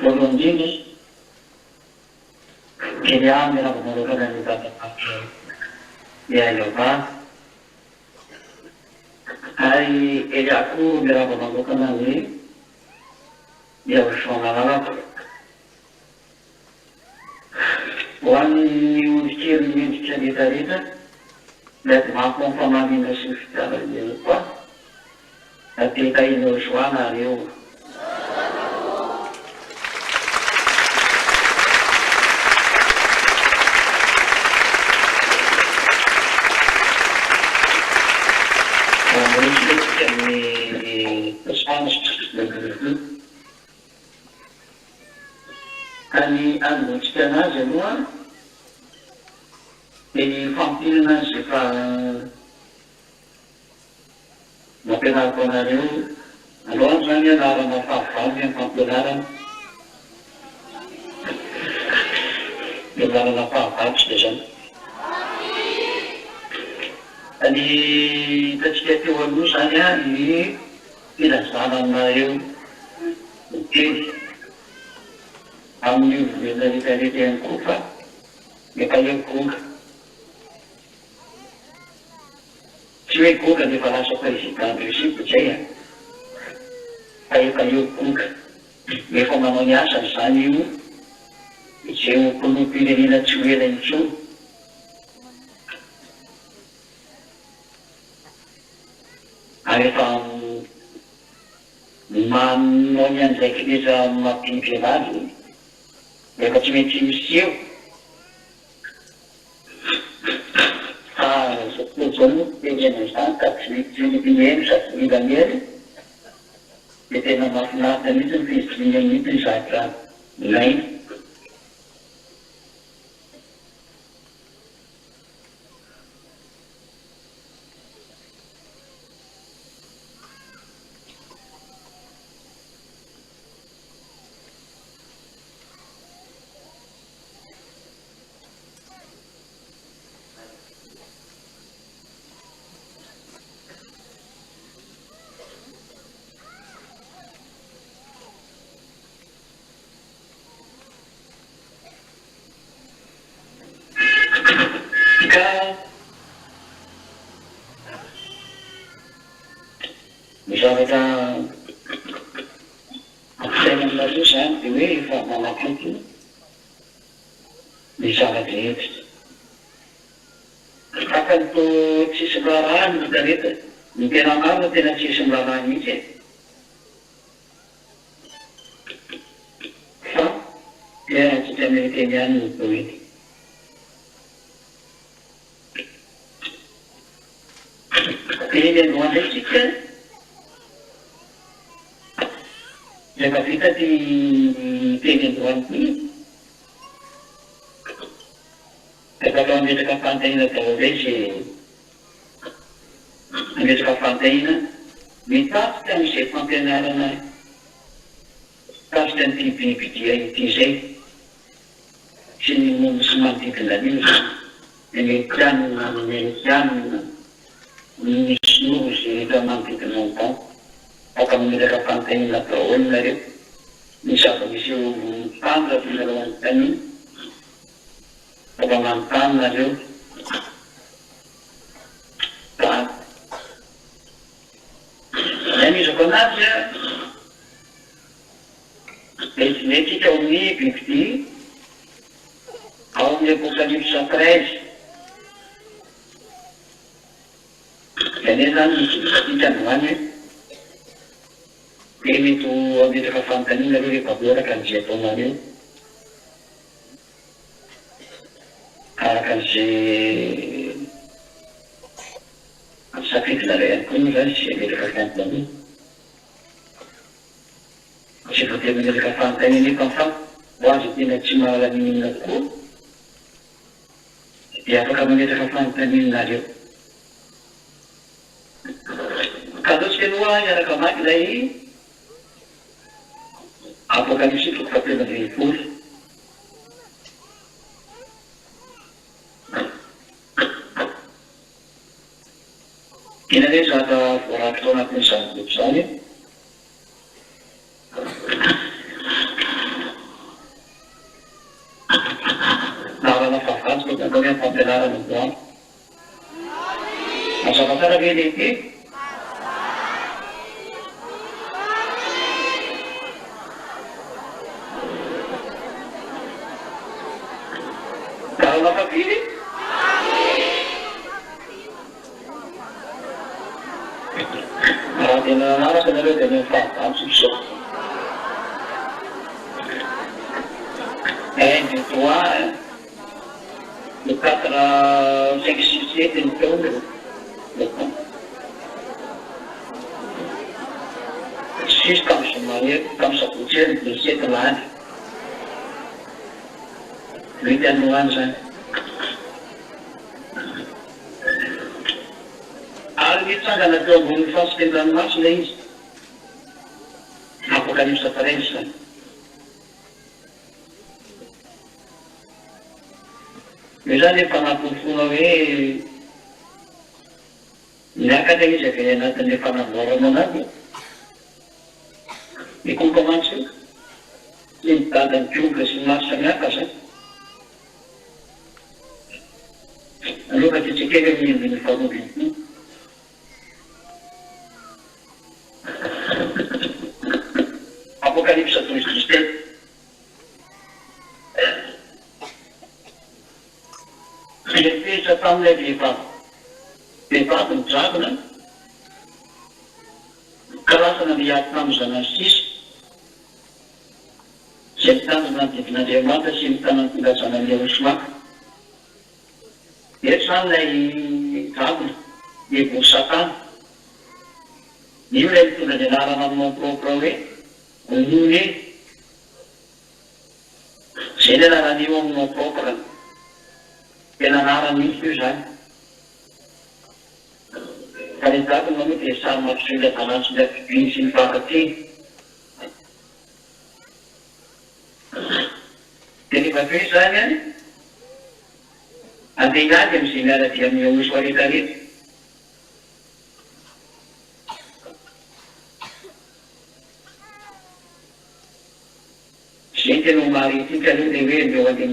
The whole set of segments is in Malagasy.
voalohany kely any raha manokana ny zava-maneno miailava ary eliako mirava manokana ny miaosoanararako ho an'ny olokely mendrika rehetrarehetra mety mafy famanina sy ny fitiavana eo koa natetainao soana reo any anotsika anazy aloha ny fampirana azy efa mampianariko anareo aloha zany anarana fahavalo ny fampianarana anarana fahavalo tsy dia zany ny hitantsika teo aloha zany a ny filazana aminareo teny amin'ny ovena rehetrarehetra ihany koa fa efa eo goga tsy hoe goga nefa lasa présidentandreo sipotray a fa efa eo goga efa manao ny asany zany io izay mpolom-pirenena tsy ho ela intsony ary efa manao ny an'izay kileza mampindry anazy efa tsy maintsy miseho fa satria zany tenena izany ka tsy mieno sady milamery dia tena mahafinaritra mihitsy ny fiziliana mihitsy ny zavatra ilaina zavatra ampisaina aminareo zany dia hoe efa manakaiky ny zavatra rehetra fakanto tsisy mrarahany hitareta ny tena marina tena tsisy mrarahany mihitsy e fa dia tsika meriteny ihany ny poety eny androandray tsika rehefa vita ty teny androany rehefa aloha ametraka fantahina daholo zay sy ametraka fantahina mitasika am'izay fampianarana tasika nyty bibidia ity zay sy ny mono sy manodidina an'io amerikanina amerikanina ny sinovo zay rehetra manodidina an'izany aka mametraka fantahina daholo nareo ny zava-misy eo tany raha finareo anontany aka manontany nareo tany anizako anazy a metimetsika ao amin'ny bibity ao amin'ny apocalypse 13 zany zany misy androany dia mety ametraka fanontaniana reo rehefa voraka an'izay ataonareo araka an'izay safitinareo ihany koa zany sy ametraka fanontaniana tsy voatery ametraka fanontaniana efa fa ho azy tena tsy mahalaninina koa dia afaka mametraka fanontanianareo ka ataotsika aloha iaraka maky ilay apocalypse toko fahatelo ambin'ny folo ina re zaka voarakitra ao anatin'izany boky zany Masa-masa lagi dikit. Kalau Bapak pilih, di mana sebenarnya dengan fakta susah. Di tua dekat seksi itu sistem semuanya kamu seputar di setelah berikan nuansa. Kita akan ada bonus dalam mas lain. Apocalipse aparece. Misalnya panapuno nakada isa kaya natin di panaboro mo natin. Ikong kamansin, lintadan juga si masa ngakas. Ano ka tisikere niya din pagubin? Apocalipse Kriste. Filepetra tamin'ilay vehivavy midragona, karazana miady tamin'izany sisy, izay mitandrina manodidin'Andriamanitra sy mitana ny filazana ny Jerosolama. Eto zany ilay dragona, ebo Satana. Io ilay mitondra ny anarana amin'ny propre hoe Onune. Izay ilay anarana io amin'ny propre. Tena anarana misy io zany. Fa ny dragona moa dia samy mampiseho ilay valany sy ilay fidiny sy ny fahafateny. Dia rehefa toy zany any, andeha hiady amin'izay miara-dia amin'ny osy rehetrarehetra. Izay tena maritika aloha dia hoe ndeo andeha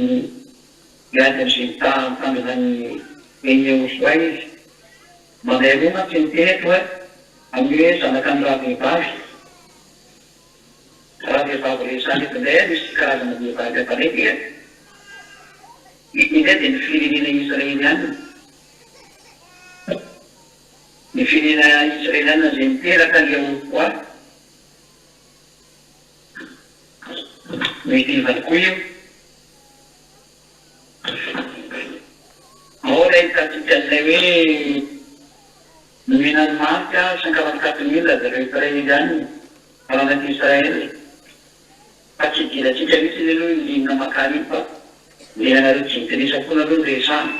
miady amin'izay mitandrina ny eny osy izy. Mandeha aloha mantsy ny teto amin'ny hoe zanaka ny raha vehivavy. Raha vehivavy rehetra zany eto indray misy karazana vehivavy afarety. Indray dia ny firenena Israeliana. Ny firenena Israeliana izay miteraka ilay olo mety ihany koa io. Ao ilay hitantsika an'ilay hoe nomenany marika 54,000 zareo Israely ihany ao anaty Israely. Fa tsy idirantsika mihitsy ilay aloha linona makany io fa ilay anareo tsy mitirisa foana aloha ny resana.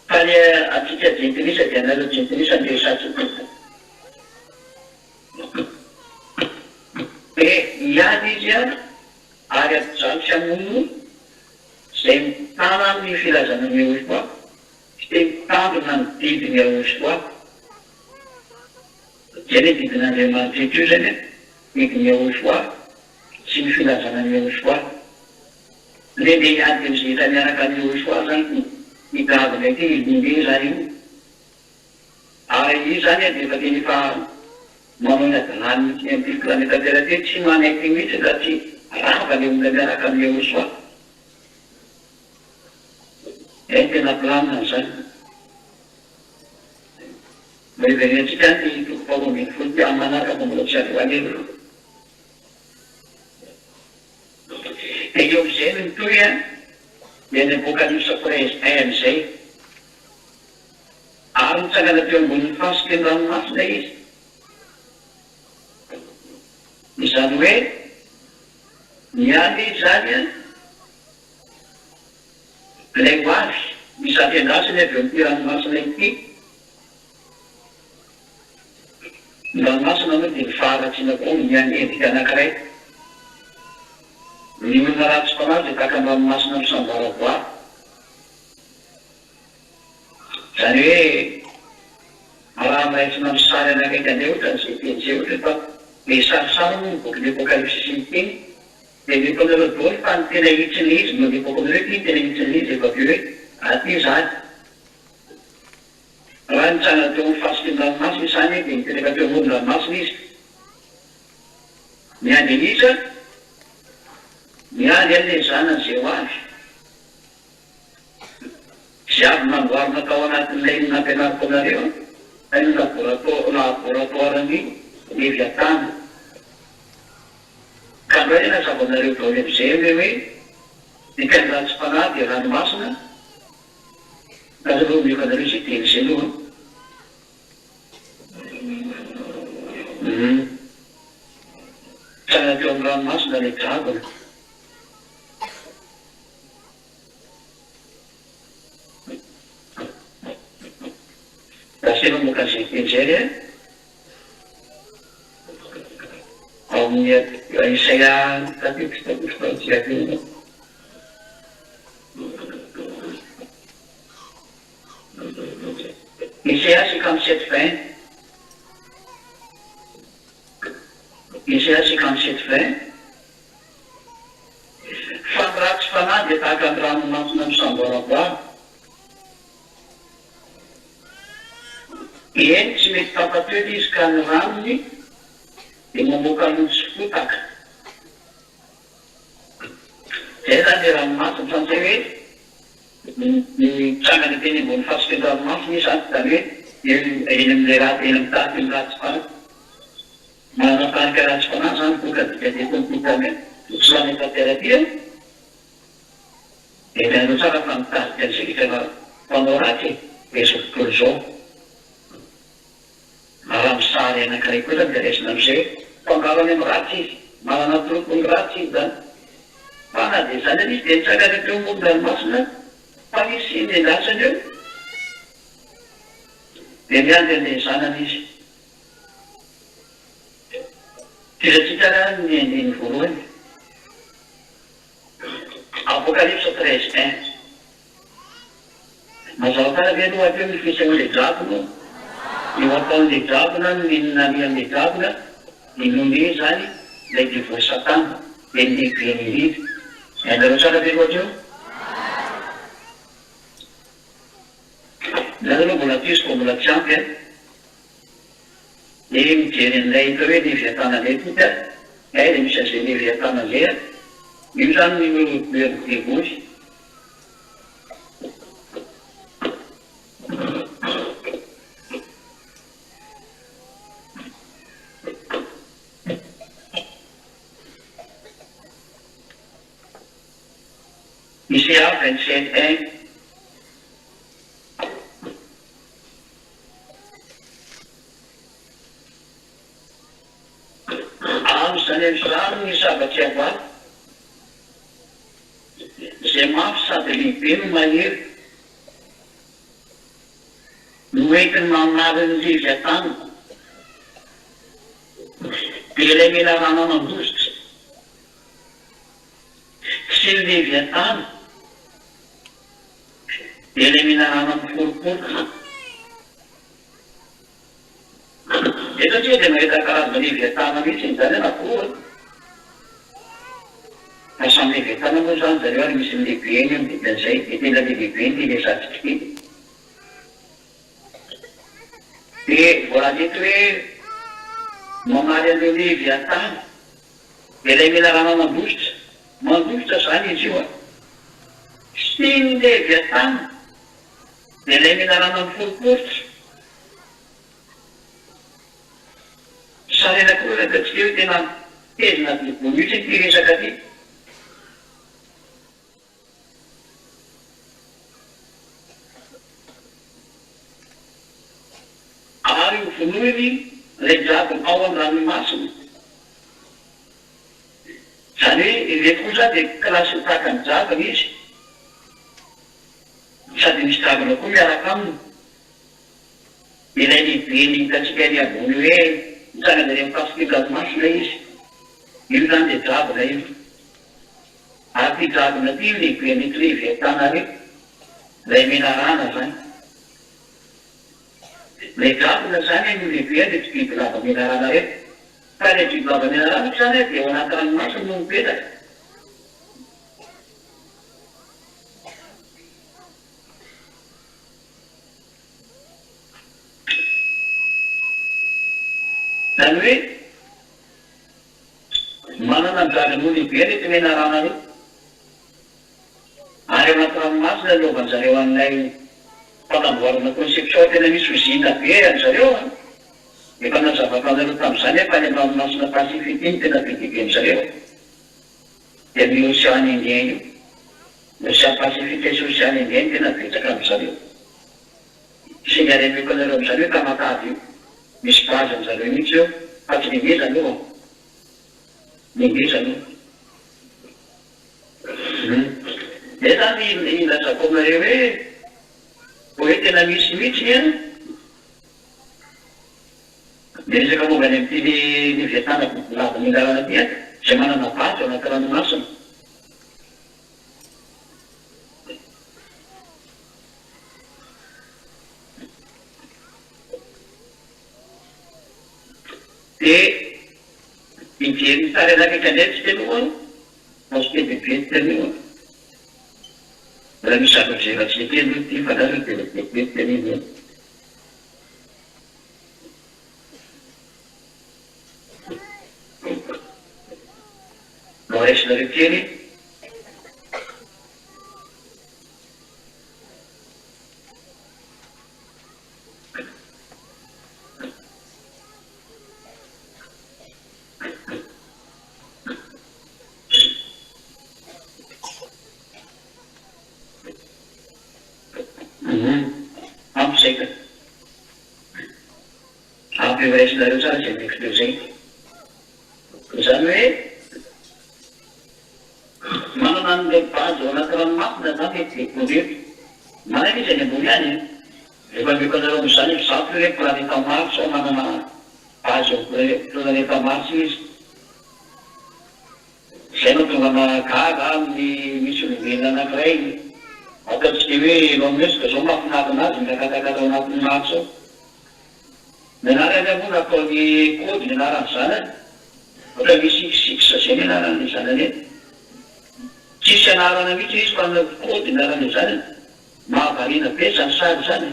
Fa ny atsika jentilisa dia anareo jentilisa ny resatsika. Iady izy ary ato tsy hamono izay mitana amin'ny filazana ny osy koa, tsy mitandrina ny didiny osy koa. Izay ny didin'Andriamanitra eto io zany didiny osy koa sy ny filazana ny osy koa. Lehibe iady amin'izay hita miaraka ny osy koa zany mitavana ity indindre zany io. Ary io zany dia efa tena efa manao ny adinany mihitsy amin'ny planeta Terre ty tsy manaiky mihitsy raha tsy rava ny olona miaraka amin'ny osy koa. Ny tena planina zany. Verentsika ny toko faharoa folo ty amin'ny manaraka fa mbola tsy azo alelo. Dia eo amin'izay no mitohy dia ny Apocalipse Presse amin'izay. Ary mitsangana teo ambonin'ny fasika ny ranomasina izy. Izany hoe niany zany ilay ho avy misy ampiandrasany avy eo amin'ity ranomasina ity. Ny ranomasina moa dia mifaharatsiana koa niany endrika anankiray. Ny olona ratsy mpanazy dia taka ny ranomasina misambaravoary. Izany hoe raha maraina amin'ny sary anakaiky an'ilay ohatra izay teny izay ohatra fa le sarisary moa boky ny apokalypsy sy ny teny dia meko anareo daholo fa ny tena hitsiny izy no mepoko anareo ty tena hitsiny izy efa aveo hoe aty zany raha nitsanga teo amin'ny fasikin-dranomasina izany dia niteraka teo amoron-dranomasina izy miandry anisa miandry an'ilay zanany izay ho avy sy avy namboarina tao anatin'ilay nampianariko anareo ny laboratoireny Léviatana ka ndray nazava anareo daholo amin'izay hoe ny kairatsy fanahy dia ranomasina azaloha mioka anareo izay teny izay aloha tsana teo amin'ny ranomasina ilay dragona dasena moka an'izay teny izay re ao amin'ny Isaia Isaia 57:20 Isaia 57:20 fa ny ratsy fanahy dia tahaka ny ranomasina misamboaraboara eny tsy mety tampatoely izy ka ny ranony dia mamoaka lotsy fotaka zay zany le ranomasina santsay hoe nitsangany teny ambony fasiky ny ranomasina izy zany zany hoe eny amin'ilay raty eny amin'ny tahaky ny ratsy fanahy mananatarika ratsy fanahy zany boka dikadeko nytokany tsy lany tanteratia dia tainao tsara fa mitarika an'izay rehetra mpanao ratsy ezo tontolo izao raha misary anankiray koa zany dia raisina amin'izay mpangalany amin'ny ratsy izy manana tropony ratsy izy zany fa na dia zany any izy dia nitsangany teo amoron-dranomasina fa misy nendasany eo dia miandry an'ilay zanany izy tizatsika ny andiny voalohany Apocalypse 13:1 mazava tsara ve aloha ateo ny fisan'ilay dragona eo ataon'ilay dragona ninona an'ilay dragona ny nome zany ilay divoly satana dia nylehibe ny riva andareo tsara ve aloha ateo zany aloha mbola tisiko mbola tsy ampy dia mijery an'ilay hita hoe Léviatana ilay tika ay dia misy an'izay Léviatana zay io zany ny divoly Isaia 27:1 zany amin'izany ny zavatsy avaly izay mafy sady lehibe no mahery no entiny mamariny Léviatana dia ilay mena rano anambozitra sy ny Léviatana dia ilay mena rano amiforiporitra dia satria dia mahita karazana Léviatana mihitsy zany anakory fa samy Léviatana moa zany zareo ary misy ny lehibe eny amin'ny dikan'izay dia tena lehibe eny ty le satrika ity dia voalaza eto hoe mamary an'ireo Léviatana dia ilay mila rano anambositra mandositra zany izy io sy ny Léviatana dia ilay mila rano amiforiporitra sarena koa rakatsika hoe tena tezina dibo mihitsy ty resaka ty ary ho vonoiny ilay dragona ao amin'ny ranomasina zany hoe ireto koa zany dia klasy tahaka ny dragona izy sady misy dragona koa miaraka aminy ilay lehibe ny hitatsika ny ambony hoe mitsangana any amin'ny fasikin-dranomasina izy io zany dia dragona io ary ty dragona ty lehibe nety Léviatana reo ilay mena rana zany le drapona zany no lehibe le tsy biby lava menarana reto fa le biby lava menarana zany dia ao anaty ranomasina no mipetraka. Zany hoe manana ndragano lehibe rety menarana reo ary ao anaty ranomasina anaovany zareo an'ilay fanamboarana conception tena misy ozina be an'zareo efa nazava-panareo tamin'izany efa any ranomasina pasifika iny tena be dia be an'zareo dia ny ocean indien io ocean pasifika sy ocean indien tena betsaka amin'zareo sinaremeko anareo amin'zareo tamatavy io misy base amin'zareo mihitsy eo fa tsy ningezana io ningezana io dia zany ilazako aminareo hoe tena misy mihitsy any dia resaka mombany amin'ity ny vietnana lava menarana ty zay manana base ao anaty ranomasina. Dia mijery sary anakaiky andray tsy tenoa mosy bebe tenoa raha misy zavatra tsy teno ty fa raha dia bebe tenoa no raisinareo kely ampisaika ampiraisinareo tsara zay meko teo zay zany hoe manana an'ilay base ao anaty ranomasina zany ekoleo manana izy any ambony any efa meko anareo am'izany zato hoe planeta mars ao manana base ao planeta mars izy zay no tonga mahagaga amin'ny misy olombelona anankiray ataontsika hoe Elon Musk zao mahafinarina azy miakakakaka ao anatin'ny mars ao menarany amo nataony kody ny anaran'izany ohatra misy six zay ny anarany zanany tsisy anarana mihitsy izy fa kody ny anarany zany mahavarina be zany sary zany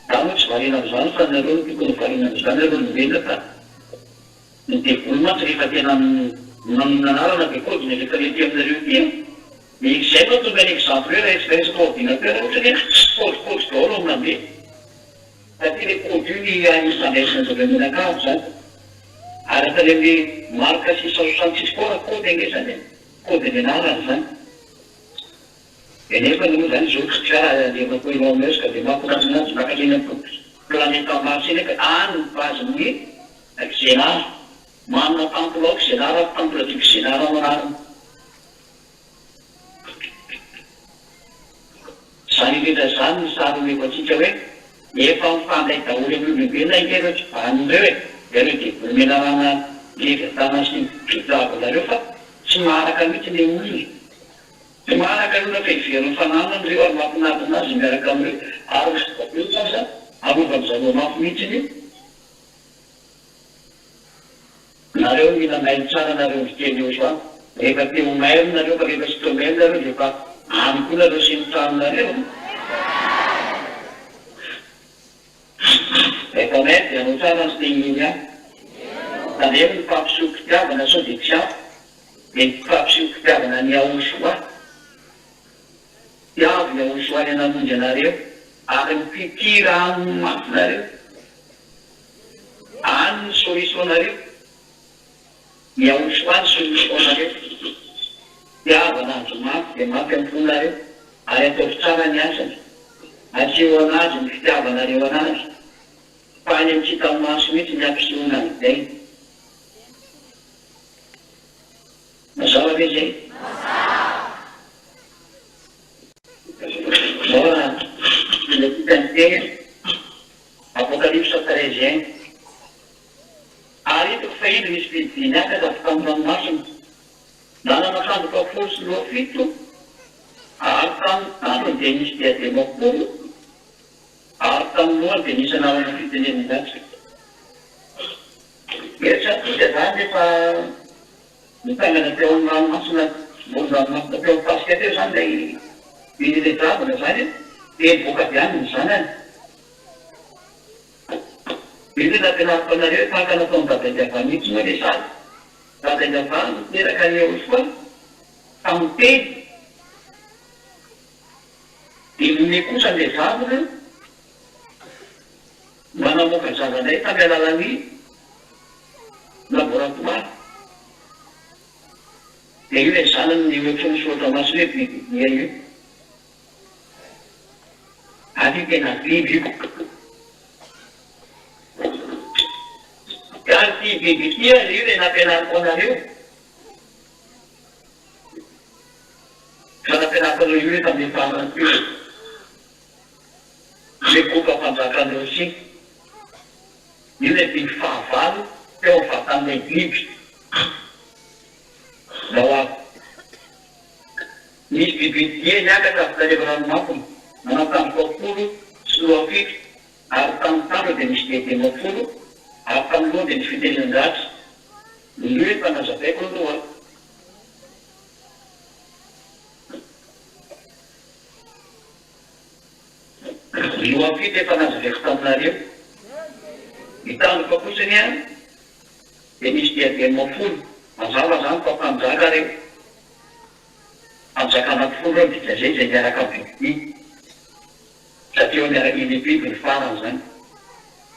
da moa tsy varina am'izany fa nareo no tokony varina am'izany nareo olombelona fa ny devolo mantsy rehefa tena nanarana be kody ny rehefa lety aminareo ty izay no tonga ny exemple hoe rehefa resaka ordinateur ohatra hoe kôdikôdy daholo amin'ambe satria le kôdy io ny isandraisana zareo menakavy zany ary atany amin'ny marque 666 koa raha kôdy angesany kôdy ny anarany zany nefa moa zany zao tsy tsara levako Elon Musk dia mampirasinazy makalena planeta mars iny ka any base ny xénar manana temple xénar temple du xénar ao anarany zany indrindra zany ny sary meko atsika hoe efa mifandray daholo amin'ny olombelona ingereo tsy vanindreo ireo dia vomenarana levatana sy pitavonareo fa tsy maharaka mihitsy le olona tsy maharaka olona fa iveriny fananana reo ary mampinarina azy miaraka am'ireo ary sa arovanyzareo mafy mihitsy nareo mila mailo tsara nareo viteny eo soa rehefa teo mailo nareo fa rehefa sy teo mailo nareo defa any koa nareo sy mitranonareo rehefa mety anao tsara ny tegniny any taneo ny fampiseho fitiavana sao dia tsy ampy dia ny fampiseho fitiavana ny aosoa tiavy ny aosoa ny anamonjy anareo ary mipitira any mafinareo any ny solutionareo ny aosoa ny solutionareo tiavana andro mafy dia mafy amponareo ary ataovy tsara ny asany aseho anazy ny fitiavanareo anazy fa any amin'ny tsy tamaso mihitsy ny ampisehoana izay mazava ve zay zao le titanytegna apocalypse 13 ary hitako fa ino misy fidiny aka tafika amin'ny ranomasina nananakandoka folo sy roa fito ary tamin'ny tano dia misy diadema folo ary tamin'nyloha dia nisy anarana fitenen'ny gasy etra dia zany efa mitangana teo amin'ny ranomasina ranomasina teo amin'ny fasika teo zany lay ilay dravana zany dia mivoaka avy any ny zanany ilay nampianariko tahaka nataony dadain'ny avanitsy moa ilay sady dadain'ny avany teraka eo foa tamin'ny teny dia kosa ilay vavina manamoaka zananay tamin'ny alalan'ny laboratoara dia io ilay zanany ny oetronysoatra masina hoe bibia io ary tena biby io ary ty biby tia io ilay nampianariko anareo fa nampianariko anareo io hoe tamin'ny faharanko le koka fanjakan'ireo sy io ilay biby fahavalo teo amin'ny vatan'ilay biby zao avy misy biby dia niakatra avy ranomasina manatandroko apolo sy loafito ary tamin'ny tandro dia misy dedemapolo ary tamin'ny loha dia misy fitenindratsy io hoe mpanazavaiko aloha loafito efa nazavaiko taminareo hitandroko kosany a dia misy dedemapolo mazava zany fa mpanjaka reo panjaka anankifolo reo dia zay zay miaraka bibibi satria eo miaraka iny biby ny farany zany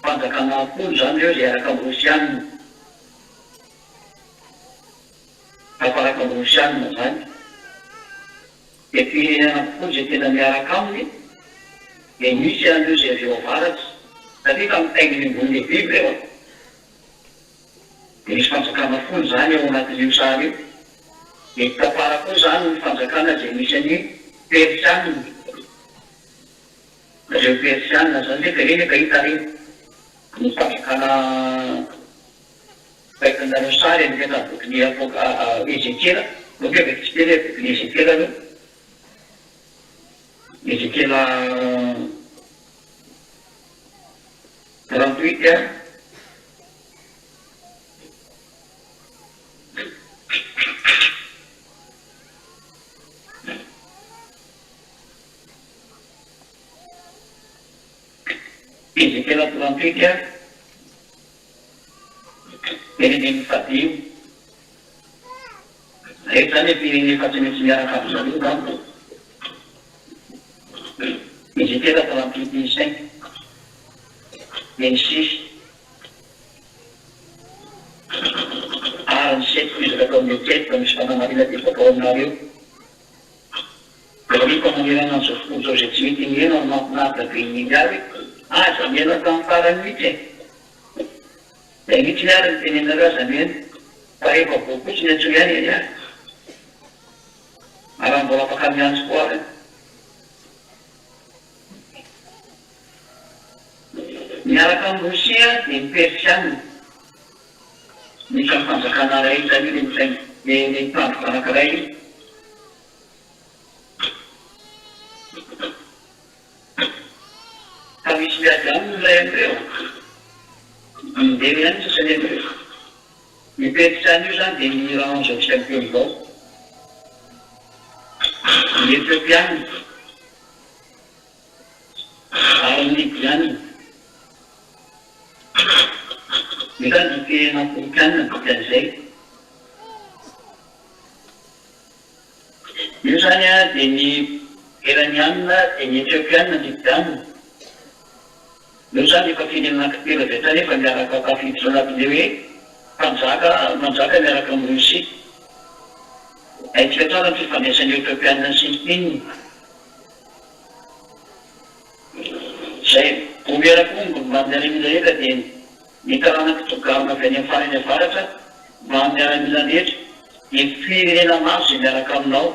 panjaka anankifolo zany reo zay araka amin'ny rosianina afaraka amin'ny rosianina zany dia anankifolo zay tena miaraka aminy dia misy an'io zay avy eo avaratsy satria tamin'ny tainginy ambony le biby reo dia misy fanjakana folo zany ao anatin'io sary io dia tapara koa zany ny fanjakana zay misy any persianina zareo persianina zany hoe reny ka hita reny ny fanjakana fahitandreo sary amikana bokiny ezekela bokeo tsy teny hoe bokiny ezekela aloha ezekela 38 a ezekela 38 a pireneny fadio rehetra zany hoe pirene efa tsy maintsy miaraka amin'izareo zany ezekela 38:5 26 ary ny 7 fizaka atao amin'ny 7 fa misy fanamarina tefaka ao aminareo dia rehefa manerana an'izao fotoana zao zay tsy mety miena ny mafinaritra be iny avy aza miena tamin'ny farany mihitsy dia mihitsy ny ary ny tenenareo aza miena fa rehefa voakotsy ny antso ihany eny ary raha mbola afaka miantso koa ary miaraka amin'ny rosia dia ny persianina misy amin'ny fanjakana ray zany io le tandroko anankiray io fa misy miady aminy ilay amin'ireo mindemy ihany sasany amin'ireo ny persianina io zany dia ny iran zao tsy am'teny zao ny etiopianina ary ny libianina izany ny firenena afrikanina dikan'izay io zany a dia ny iranianina dia ny etiopianina libianina io zany efa firenena anankitelo avy hatrany efa miaraka tafiditra anatin'le hoe manjaka miaraka amin'ny rosia aitsika tsara ny fifandraisan'ny etiopianina sy ny finina zay omera koa mba miaramila rehetra dia ny karana kitogarina avy any amin'ny farany avaratra mba miaramila rehetra ny firenena maro zay miaraka aminao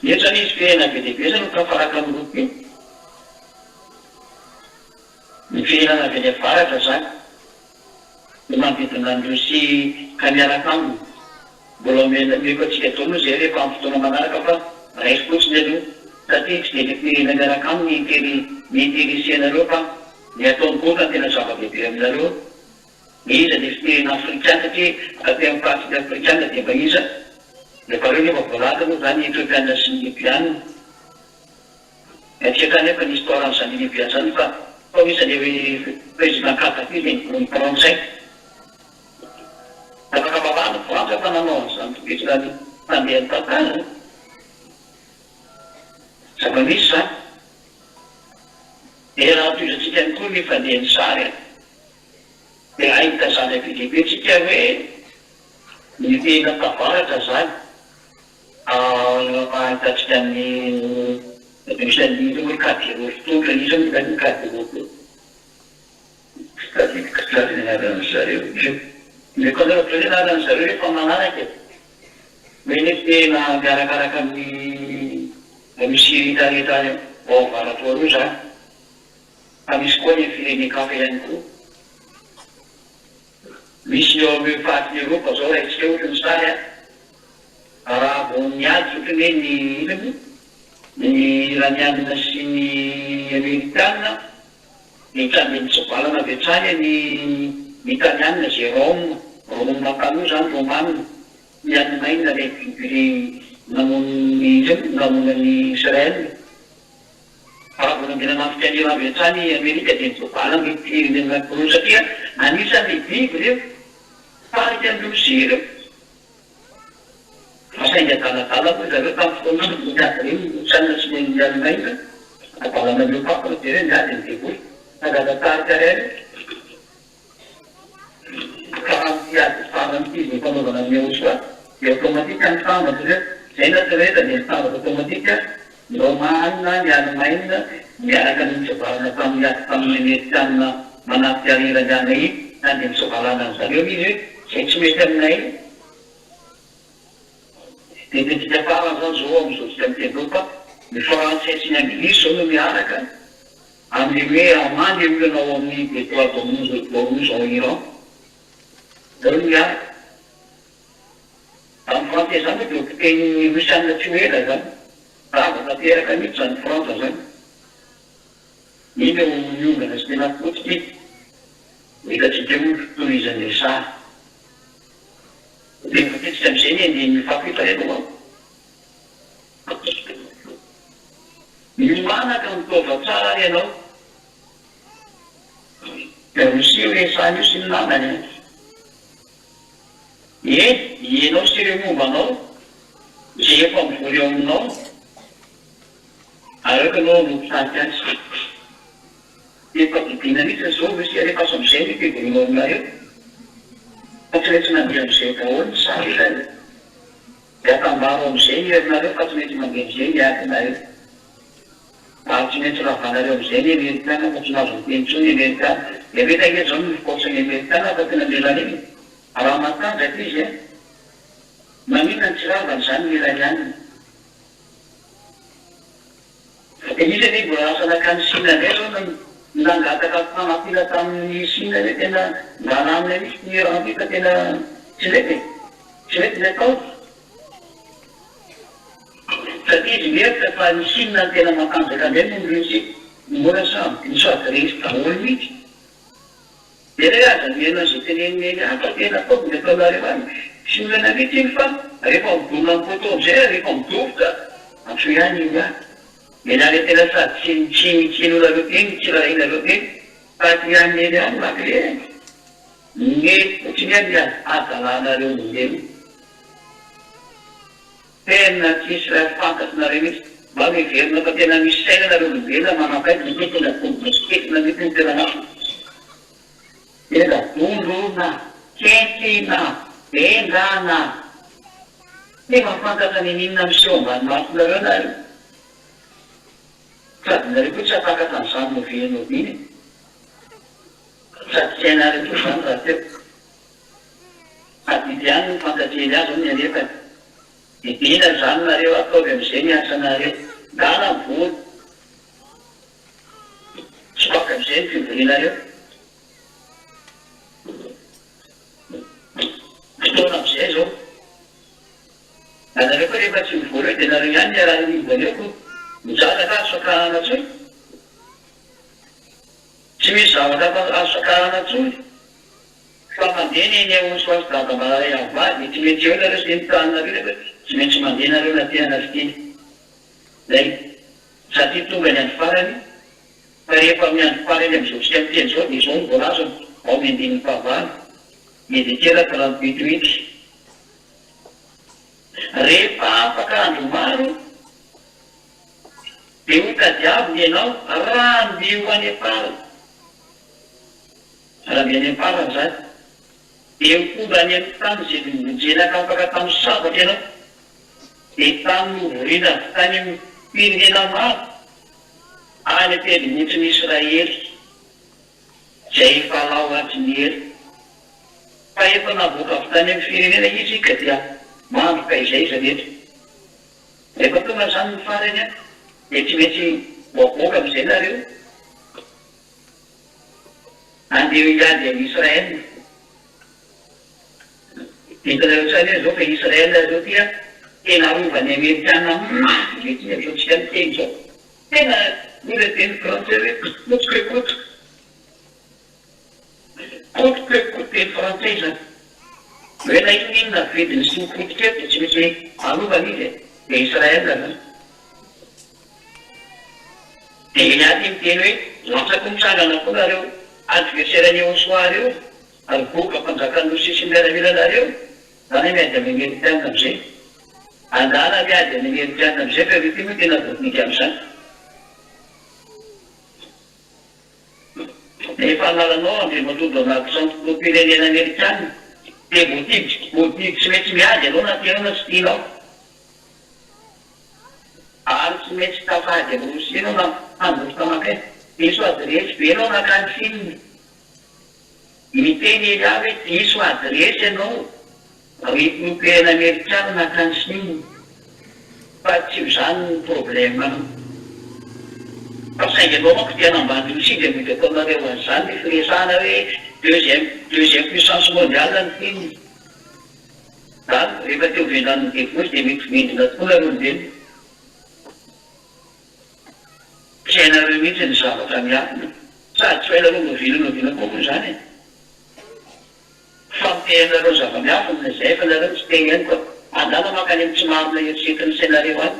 etra nisy firenena be dehibe zany no kafaraka amin'ny roapio ny firenena avy any avaratra zany dia manodidina ny rosia ka miaraka aminy mbola meko atsika atao moa zay rehefa amin'ny fotoana manaraka fa raisy fotsiny aloha satria tsy dia le miaraka aminy niintellisenareo fa ny ataony koa tena zava-dehibe aminareo. Iza dia fiterena afrikana satria aty amin'ny partie afrikana dia mba iza rehefa reo nefa voalata moa zany etiopiana sy ny libyana. Atsika nefa ny histoire an'izany libya zany fa isany hoe président Kadhafi ny frantsay. Afaka mavana frantsa fa nanao an'izany toketrany mandeha ny tantara. Zava-misy zany. Dia raha toizatsika ny koa ny fandehan'ny sary dia ahita zany avidibe tsika hoe ny tena tavaratra zany mahitatsika ny isan'ny hoe kadiro fototra isany ny kadiro zareo le koa presenarany zareo rehefa manaraka hoe nefa tena miarakaraka amin'ny misy ritaretany vaovaratoareo zany. Fa misy koa ny firenen-kafa ihany koa. Misy eo amin'ny faty Eropa zao raha ohatra ny sary raha vao miady ohatran'ny hoe ny iranianina sy ny amerikanina ny itran'ny mitsovalana avy hatrany ny italianina zay Rome makaloha zany romanina ny alemaina le namona ny Israel. Raha vao nandena fitanira avy hatrany Amerika dia mitsovalana ny firenena anankiroa satria anisan'ny biby ireo parika amin'ny Rosia ireo. Fasainga daladala koa zareo tamin'ny fotoana miady reny sanina sy ny alemaina adalana ireo papana dia ireo miady ny devoly nagadatarika reny karaha miady farany ity ny fanaovana amin'ny aosoa dia automatika ny tambatra ireo zay natrareta dia ny tambatra automatika ny romanina ny alemaina miaraka ny mitsovalana tamin'ny ady tamin'ny amerikanina manampy ariranyana iny na dia mitsovalana ny zareo izy hoe zay tsy mety aminay dia tentsika farany zany zao amin'izao tsika mitendreo fa ny frantsay sy ny anglisy zao no miaraka amin'ny hoe amany olonao amin'ny détroit d'Ormuz en Iran zao no miaraka. Amin'ny frantsay zany dia okupeny rusiana tsy ho ela zany raha tanteraka mihitsy zany frantsa zany. Iny eo miongana sy tena fotsiny hitatsika ho toizan'ilay sary. Dia mifetitsika amin'izay ny andeha mifafita reto ao. Miomanaka mitova tsara ianao. Dia Rosia hoe sany io sy ny namany. Ianao sy ireo mombanao zay efa mivory ao aminao araka anao mampitanty azy. Efa didina mihitsy zao Rosia rehefa aso amin'izay ny fivorianao aminareo. Fa tsy mety mandeha amin'izay daholo ny sary ilay. Dia atambaro amin'izay ny herinareo fa tsy mety mandeha amin'izay ny atinareo. Ary tsy mety ravanareo amin'izay ny amerikana fa tsy nahazo miteny intsony ny amerikana. Dia vita nge zao ny fikotrany amerikana fa tena melaniny. Raha matanjaka izy maninona ny tsy ravany zany ny iranianina. Dia izy anie mbola lasanakany Sina ndray zao nangataka fanapila tamin'ny Sina hoe tena manamina misy ny Iran ity ka tena tsy mety ny atao. Satria izy mieritra fa ny Sina no tena matanjaka indray no Rosia mbola samy ny soadresy daholo mihitsy. Dia ilay aza mihaino an'izay teneniny fa tena ataovy ny ataonareo any sy milana mihitsy iny fa rehefa midona amin'ny poto amin'izay rehefa midovoka antsoy ihany iny ihany. Menary tena sady tsy mitsinolareo teny tsy rahinareo teny fa ty ihany eny ihany makle ny tsy miany ihany adalanareo mindeny. Tena tsisy raha fantatrinareo mihitsy mba miverina fa tena misy sainanareo olombelona manapaiky ny tena tena mety ny tena nafa. Ela dondro na kenty na benda na dia mafantatra ny ninona miseho ambany masonareo nareo. Sady nareo koa tsy afakatra an'izany no venao iny. Sady tsy hainareo koa zany raha teo. Adidy ihany ny fantatreny azy ny alefany. Didina zany nareo ataovy amin'izay ny asanareo. Dala voly. Tsy baka amin'izay ny fivorianareo. Fotoana amin'izay zao. Nareo koa rehefa tsy mivory dia nareo ihany ny raha nivonareo koa mizaka azo sakarana tsoy tsy misy zavatra azo sakarana tsoy fa mandeha neny aosy dagamaray avady tsy mety eo nareo sy nytanareo tsy maintsy mandeha nareo na tena fitiny zay satria tonga ny andro farany fa rehefa amin'ny andro farany am'izao tsika miteny zao dia zao ny voalaza ao mendiny mpavany mediteraka raha mipitohity rehefa afaka andro maro dia ho tadiaviny ianao raha mbio any am-parany raha mbi any am-parany zany dia mikomba any amin'ny tany zay mijenaka afaka tamin'ny sabatra ianao dia tamin'ny ovoriana tany amin'ny firenena maro any am-piadinitsy ny Israely zay efa lao antiny hery fa efa navoaka avy tany amin'ny firenena izy ka dia mandroka izay izy rehetra rehefa tonga zany ny farany a dia tsy maintsy voavoaka am'izay nareo andeha hiady amin'ny Israely hitanareo tsara zao fa Israely zao tia tena rovany Amerikana mafy le zao tsika miteny zao tena mila teny français hoe cote teny français zany hoe na inona vediny sy mikotika dia tsy misy alovana izy dia Israely zany dia iady miteny hoe latsako mitsangana koa nareo adversaire-ny Osoary io ary boka mpanjakany sisy miaramila nareo zany miady amin'ny Amerikana am'izay andana miady amin'ny Amerikana am'izay fa ty moa tena vokinika am'izany efa analanao andre matodo anaty centre-pirenena Amerikana dia voativy tsy maintsy miady anao na tianao na tsy tianao ary tsy maintsy tafady amin'ny Rosia anao na handroso tamakay diso adresy be anao nakany filmy miteny ely avy hoe diso adresy anao reploperana Amerikana nakany filmy fa tsy zany ny problème anao fa saingy anao manko dia nambady Rosia dia mety ataonareo an'izany ny firesahana hoe deuxième puissance mondiale ny filmy zany rehefa teo vendran'ny divorce dia mety vendrina tokoa nareo nzeny tsy hainareo mihitsy ny zavatra miafina sady tsy hainareo novilona koa moa zany fa mitenareo zava-miafina zay fa nareo tsy teny ihany koa andana makany amin'ny tsy marina eritreritry ny sainareo any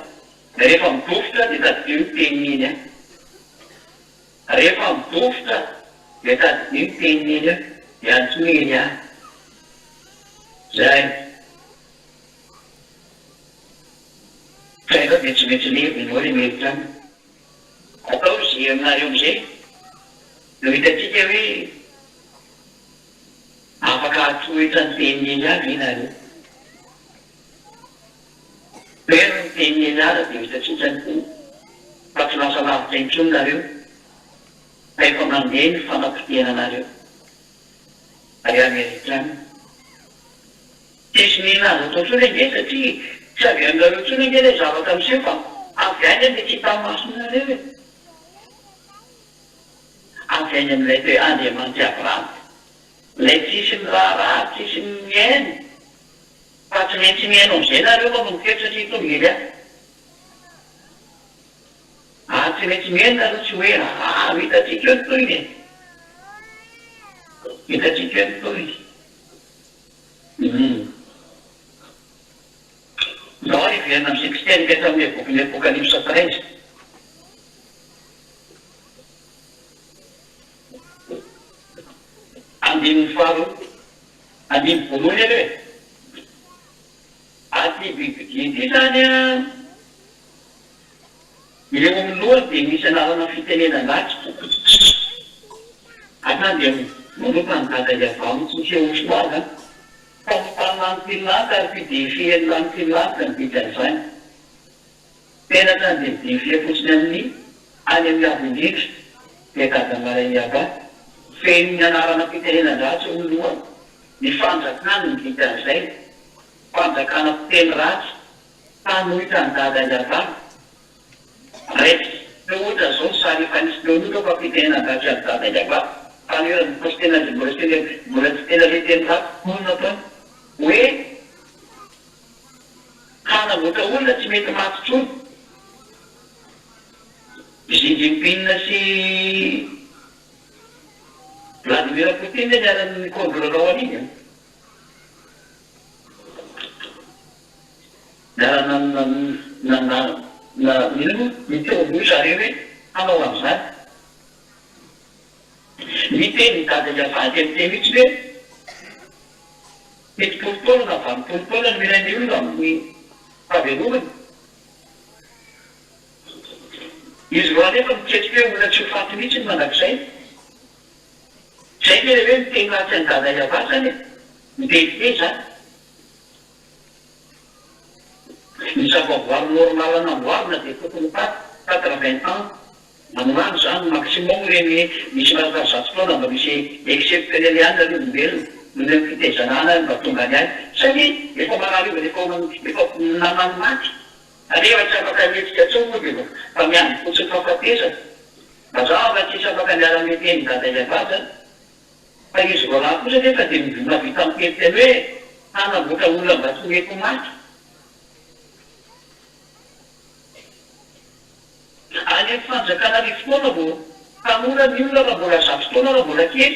rehefa midofotra dia tadidio miteniny any rehefa midofotra dia tadidio miteniny eny dia antsomeny any zay sainga dia tsy maintsy levy nao le Amerikana atao zay aminareo am'izay no hitatsika hoe afaka atoetra ny teniny avy nareo pero ny teniny ara dia hitatsika ny teny fa tsy lasa lavitra intsony nareo fa efa mandeha ny fanapotena nareo ary Amerikana tsisy ninazy atao tsony ange satria tsy avy aminareo tsony ange le zavatra am'seho fa avy any dia tsy tamasonareo e avy any amin'ilay hoe Andriamanitra Abraham lay tsisy ny raharaha tsisy ny miainy fa tsy maintsy miaino am'izay nareo fa mankety satria tongely any tsy maintsy miaino nareo tsy hoe hitatsika eo ny toyny hitatsika eo ny toy zao iverina amin'ny sixtième tamin'ny bokin'ny Apocalypse 13 andin'ny faro andin'ny voalohany aloha aty bibidy zany ireo amin'ny lohany dia misy anarana fitenenan'atsy atany dia manompa ny dada avamo tsy misy Osoary fa mitananotylaka ary fidefihany lanotylaka ny vitan'izany tena zany dia midefia fotsiny amin'ny any amin'ny avindritra dia kadamaray aba feno ny anarana fitenenan-dratsy amin'ny lohany ny fanjakana ny vitan'izay fanjakana fiteny ratsy tanohitra ny dadany aba raiky ohatra zao ny sary efa nisy leonota fa fitenenan-dratsy any dadany aba fanera mipasy tena mbola tsy tena le teny ratsy olona tao hoe hanamoaka olona tsy mety maty tsony Xi Jinping sy Vladimir Putin niaran'ny kôndrorao an'iny miteo zareo hoe hanao amin'izany miteny dada iavady am'teny mihitsy hoe mety politaolana avy amin'ny politaolana milainy olona amin'ny fahavelomany izy vao anefa miketrika hoe olona tsy ho faty mihitsy ny mandrakizay zay tena hoe miteny ratsy any dada iavady zany mitete zany ny zava-boary normal anamboarina dia tokony 80 ans manorano zany maximum reny misy zato taona mba misy exceptionnel any ny olombelona nole ny fitezanana mba tonga any any satria efa mararivana efa namany maty arefa tsy afaka metsika tsao moa dia fa miandry fotsiny fafatesana mazava tsisy afaka miara-meteny dada iavady fa izy voalahy kosa nefa dia mivona vita miteniteny hoe hanamboaka olona mba tsy mety maty any fanjakana ry fotoana vo tanora ny olona raha mbola zato taona raha mbola kely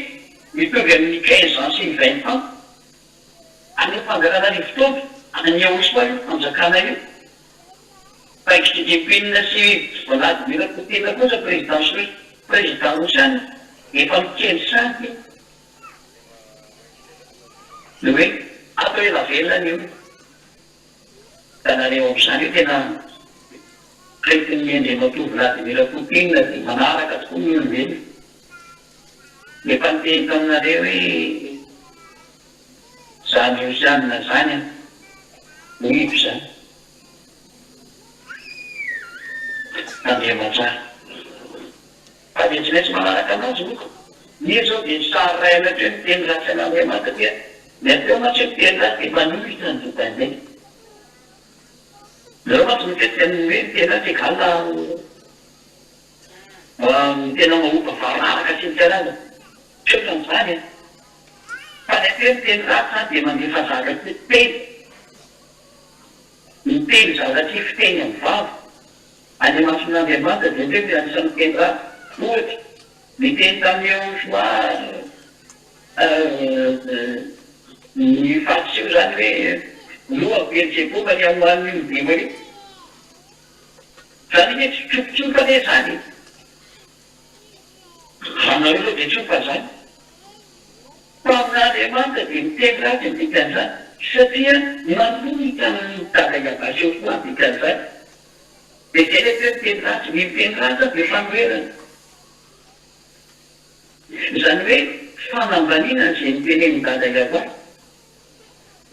mitovy amin'ny 15 ans sy 20 ans any fanjakana ry fotoana any aosy io fanjakana io fa Xi Jinping sy Vladimir Putin kosa président rusy any efa mikely saky no hoe ato ela velona io tanareo amin'izany io tena rehefa miendremato Vladimir Putin dia manaraka tokoa ny olombelona efa niteny taminareo hoe zany osianina zany ho ivo zany andriama tsara fa dia tsy maintsy manaraka anazy moko ny zao dia sary ray ametra hoe miteny ratsy an'andriamanitra dia ny ateo matsy hoe miteny ratsy dia manolotra ny dotan'izay nareo matsy mitetika ny hoe mitena tegala mitena mahopa varanaraka sy ny tiarana tsotra n'izany fa ny ateo miteny ratsy dia mandefa zavatra teny miteny zavatra fiteny amin'ny vava any mason'andriamanitra dia ndreo dia anisan'ny miteny ratsy ohatra miteny tamin'eo soa ny fatiseho zany hoe loha beelzeboma ny amoan'ny olodimo io zany hoe tsotsopa le zany anareo loha dia tsopa zany fa amin'andriamanitra dia miteny ratsy ny dikan'izany satria manolotra ny dada iavaseo foa dikan'izany dia zay rehefa miteny ratsy ny miteny ratsy dia fanoherana zany hoe fanambanina zay miteneny dada iavasy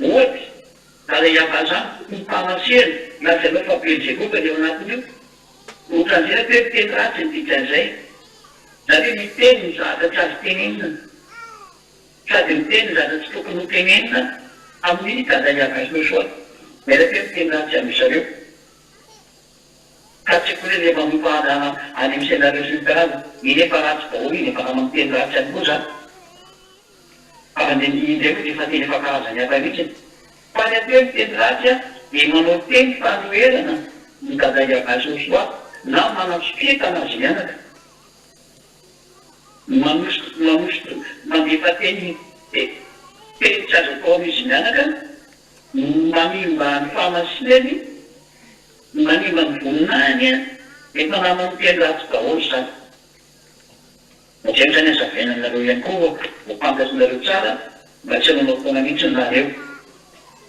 ohatra dada iavasy zany mpamasena lazanao fa beelzeboma ny ao anatin'io ohatran'izay rehefa miteny ratsy ny dikan'izay zany hoe miteny ny zavatra tsy azo tenenina sady miteny ny zavatra tsy tokony ho tenenina amin'ny dada iavasy no soa ma rehefa miteny ratsy amin'ny zareo ka tsy koa le manompo any amin'ny senareo sy ny karazana iny efa ratsy daholo iny efa nama miteny ratsy any koa zany fa indray koa dia efa teny efa karazany hafa mihitsy fa ny ateo miteny ratsy dia manao teny fanoherana ny dada iavasy ho soa na manatsopieka anazy mianaka mandefa teny teny tsy azo atao amin'izy mianaka manimba ny famasinany manimba ny voninany efa nama miteny ratsy daholo zany matrery zany azavenanareo ihany koa ho fantatrinareo tsara mba tsy manao foana mihitsy nareo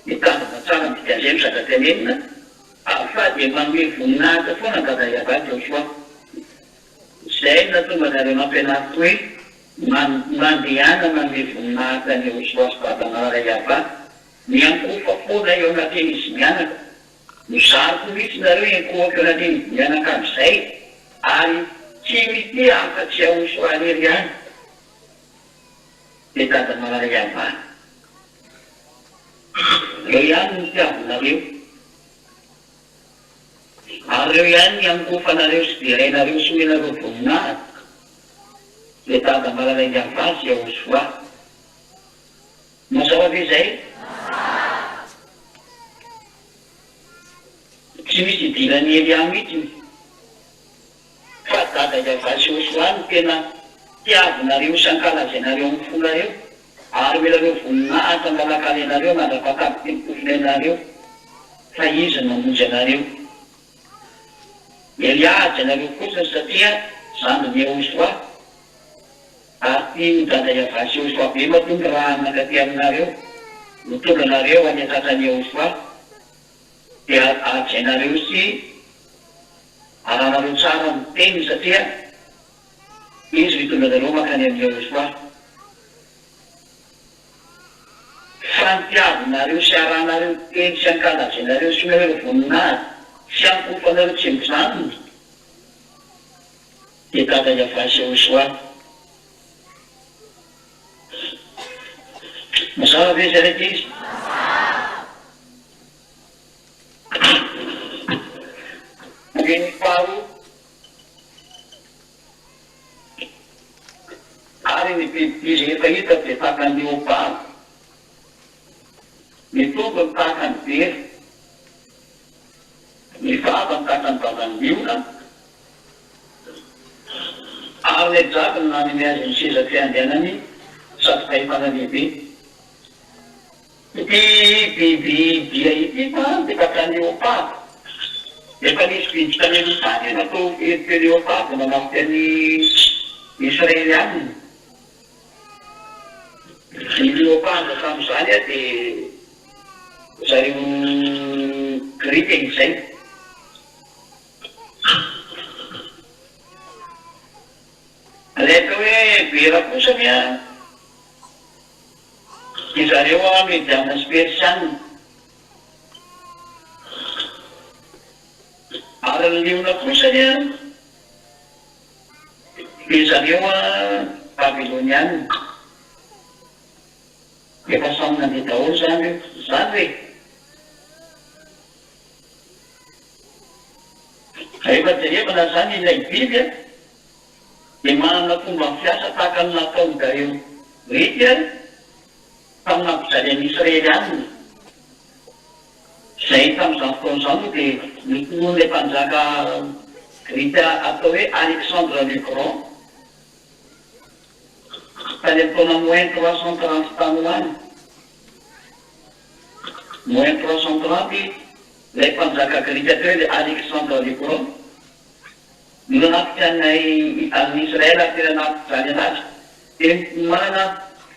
mitandrina tsara midikan'izay mizaka tenenina fa dia manome voninahitra foana dada iavasy ao soa zay natonga nareo nampianariko hoe mandehana manome voninahitra ny eo soa sy dada marara iavasy miankofa foana eo anateny izy mianaka mizariko mihitsy nareo enkohako eo anateny izy mianaka amin'izay ary tsy mity afa-tsy ao soarery any dia dada marara iavasy reo ihany ny tiavinareo ary reo ihany ny ankofanareo sy dirainareo sy oenareo voninahitra dia dada marara iavasy ao soa mazao ave zay tsy misy dilany ely any mihitsy fa dadaya vasiosoany tena tiavinareo sankalazainareo amin'ny fonareo ary melareo voninahitra malaka lenareo mandrapakapitenipofinanareo fa izy mamonjy anareo eliaja anareo kosa satria zandry Yehosoa ary ty dadaya vasiosoa be matonga raha mankaty aminareo mitonga anareo any atratrany Yehosoa dia ajainareo sy aranareo tsara miteny satria izy mitondra anareo makany amin'ny Yehosoa fantiavinareo sy aranareo teny sy ankalazainareo sy omenareo voninahitra sy ankofanareo tsy mizanony dia dadaya vasiosoa mazava ve zay reky izy ny faharoa ary ny biby zay efa hita dia tahaka ny leoparo ny tonga tahaka ny vera ny vava tahaka ny vavany liona ary ny ajakiny na ny azy ny seza fiandenany sady fahefana lehibe ity biby dia ity fa dia tahaka ny leoparo efa nisy bidiky any amin'ny tany natao edika leoparo manafika ny Israely aminy ny leoparo tamin'izany a dia zareo grika izay aleka hoe vera kosany a izareo a mediana sy persianina ary ny liona kosany a izareo a babilonianina efa samy nandeha daholo zany hoe rehefa jerevana zany ilay biby a dia manana fomba fiasa tahaka ny nataony dareo grika tamin'ny nampijaly any Israely aminy zay tamin'izany fotoan'izany dia nitonoan'ilay mpanjaka grika atao hoe Alexandre le Grand tany amin'ny taona moins 330 tany hoany moins 330 ilay mpanjaka grika teo hoe Alexandre le Grand nanapika any Israely ary tena nampijaly anazy dia manana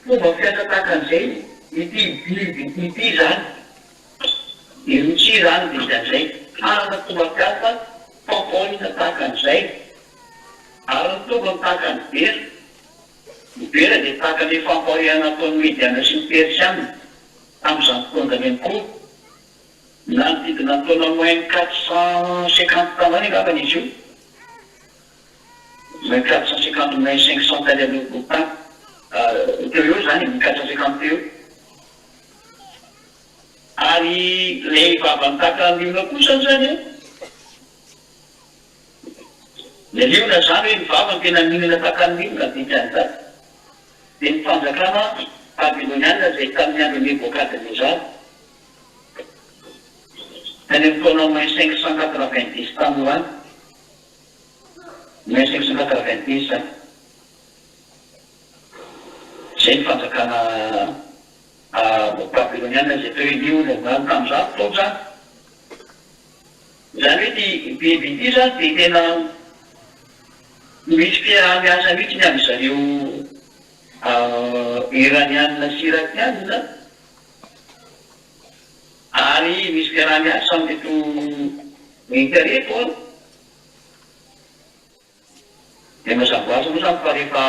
fomba fiasa tahaka an'izay ity biby ity zany irotsy zany dia zay hanana fomba fiasa fampoina tahaka an'izay ary ny tombony tahaka ny vera ny vera dia tahaka le fampahoriana ataon'ny mediana sy ny persianina tamin'izany fotoana any koa nanodidina ny taona moins 450 tany any angambany izy io moins 450 moins 500 tany aloha tany teo eo zany 450 teo ary lay vavany tahaka ny liona kosany zany le liona zany hoe ny vavany tena mihinana tahaka ny liona dikan'izany dia ny fanjakana babilonianina zay tamin'ny andro Nebukadnezar tany amin'ny taona moins 590 tany hoany moins 590 zany zay ny fanjakana babilonianina zay teo hoe liona zany tamin'izany fotoana zany hoe ty biby ity zany dia tena misy fiarah-miasa mihitsy ny amin'izareo iranianina sy irakianina ary misy fiarah-miasa am'teto interneto a dia mazava azy moa zany fa rehefa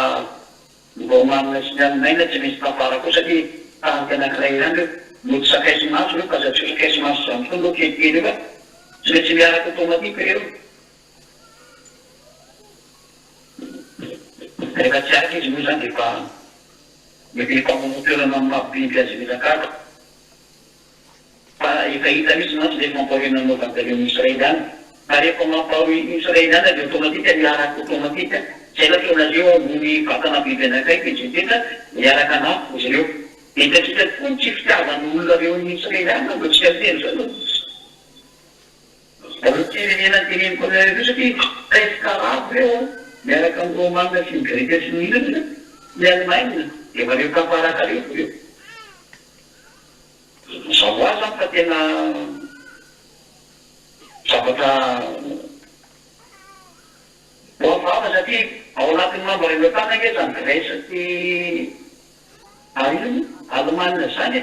mba manina sy miaminaina tsy misy tafara koa satria tahaka anankiray zany hoe no tsy sakaiso maso reo ka za tsy sakaiso maso zany fotoa lo kelikely eo fa tsy maintsy miaraka automatika reo rehefa tsy araka izy moa zany dia fa mety mpamomotoerana amin'ny mahabiby azy mizakaka fa efa hita mihitsy mantsy le fampahoriana anaovany zareo Israely any fa rehefa mampahoriana Israely any dia automatika miaraka automatika zay la feonazeo ambony vatana biby anakaiky izy tena miaraka anafo izy ireo hitantsika tokoa ny tsy fitiavan'ny olona reo ny Israely any mba tsy ateny zany Tirenena teneniko anareo satria resaka ravo reo miaraka amin'ny romanina sy ny greka sy ny inona ny alemaina efa reo kafaraka reo reo. Zao azy zany fa tena zavatra voafava satria ao anatin'ny mamba reo tana nge zany gresa sy alemaina zany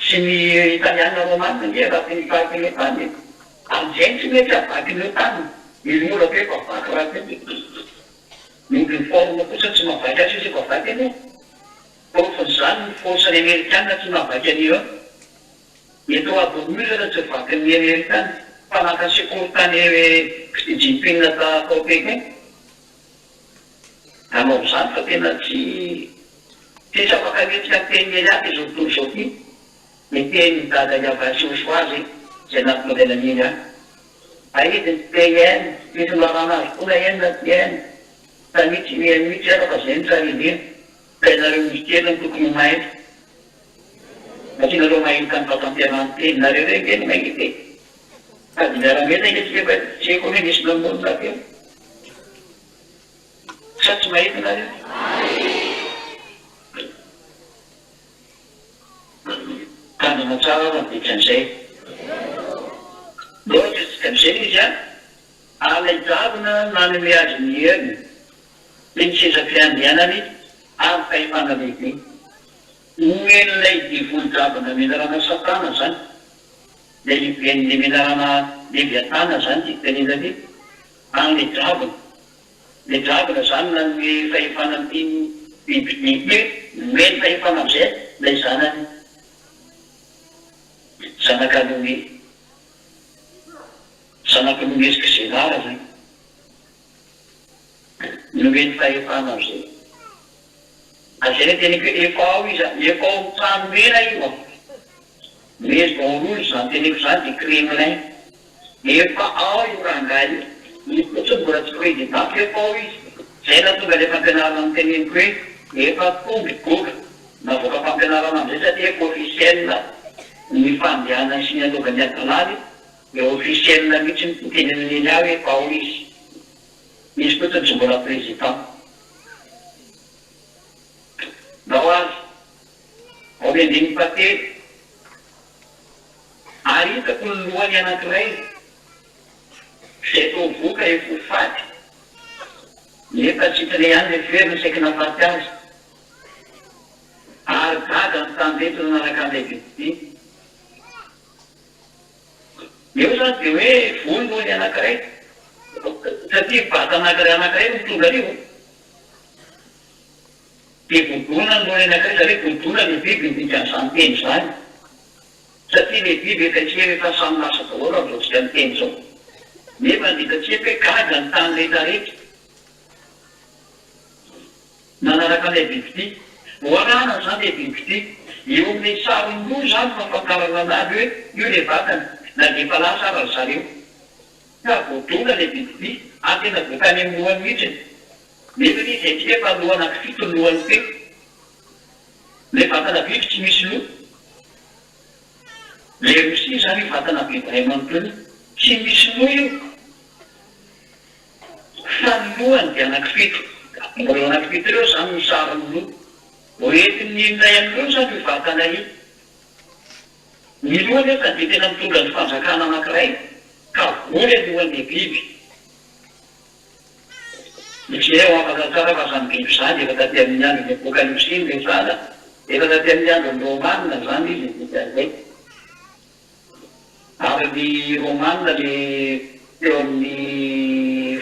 sy ny italiana romanina nge raha teny vaky le tany amizay tsy mety avaky le tany izy mola be fa vaky raha teny ny forme kosa tsy mahavaky azy izy efa vaky eny profany ny force ny amerikana tsy mahavaky an'io eto abomuzana tsy vaky ny amerikana fa nakasekory-tany Jinping ta Topeka anao zany fa tena tsy afaka metsika teny iaty izy tontolo zao ty ny teny dada iavasy osoazy zay anaty modèle miny any aidiny PN misy milarana azy koa na ena PN tanitsy mihitsy ara fa zay ny tsarindina tenareo misy teny ny tokony mainty satria nareo mahita ny fatampianany teny nareo reny teny magnity sady miarameta iny tsy haiko hoe misy namonina teo sa tsy mahita nareo tandrina tsara mampitan'izay loatra tsika am'izay izy a alaijavina nanome azy ny heriny le ny seza fiandianany amin'ny fahefana lehibe noen'ilay divolojavana menarana satana zany le iben'le menarana leviatana zany ty tenenany an'le javina le javina zany nanome fahefana ty bibidibe nomeny fahefana am'izay lay zanany zanak'alome zanak'olomesika zenara zany nomeny fahefana am'izay azay le teniko hoe efa ao izy efa ao trano mena io mesy bonrouge zany teniko zany de Kremlin efa ao io rangahy io fotsiny mbola tsy président efa ao izy zay na tonga le fampianarana amin'ny teneniko hoe efa tomby goka navoaka fampianarana am'izay satria efa officiel ny fandehana sy ny anaovany adalany e officiel mihitsy ny teneniny ao efa ao izy fotsiny tsy mbola président nao azy ao mendiny pately ary hitako ny lohany anankiray zay tao voka efo faty nefa tsitry ihany le feriny saiky nafaty azy ary gaga ny tandetona nanaka an'ilay bibidy eo zany de hoe voly lohany anankiray satria vata anankiray mitonga rio de vodona ny lohany anankiray zare vodona le biby midikanyzany teny zany satria le biby efa samy lasa daholo am'izao tsy ny teny zao nefa nditatsika hoe gaga ny tany rehetrarehetra nanaraka an'ilay bibidy voarana zany le bibidy eo amin'le sarony loha zany fafantarana anazy hoe io le vatany na de fa lasa ara ry zareo ka voadona le bibidy atena vokany amin'ny lohany mihitsiny nefa izy atsika fa loha anankifito ny lohany teo le vatana biby tsy misy loha le rosia zany vatana biby ray manontony tsy misy loha io fa ny lohany de anankifito mboreo anankifito reo zany ny sarony loha oentin'ny iray am'ireo zany io vatana io ny loha nefa de tena mitonga ny fanjakana anankiray ka voly alohan'le biby misy eo afaka tsara fa zany biby zany efa taty amin'ny andro ny apokalypsiny le sana efa taty amin'ny andro ny romanina zany izy zay ary ny romanina le teo amin'ny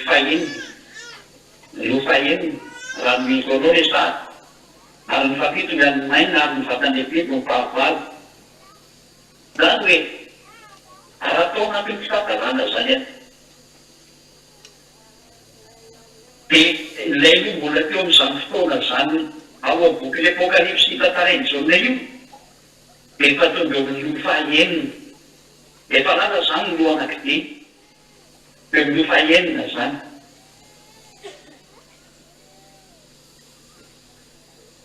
faheniny lo faheniny raha mivoanao le sary ary ny fafito ny amin'ny maina ary ny vatan'le biby ny fahavalo zany hoe raha tao anatin'ny fitantarana zany a de lay io mbola teo am'izany fotoana zany ao aboky le apokalypsy tantarainy zaona io efa tonga eo amin'ny lo faheniny efa lasa zany ny loha anankide eo amin'ny lo fahenina zany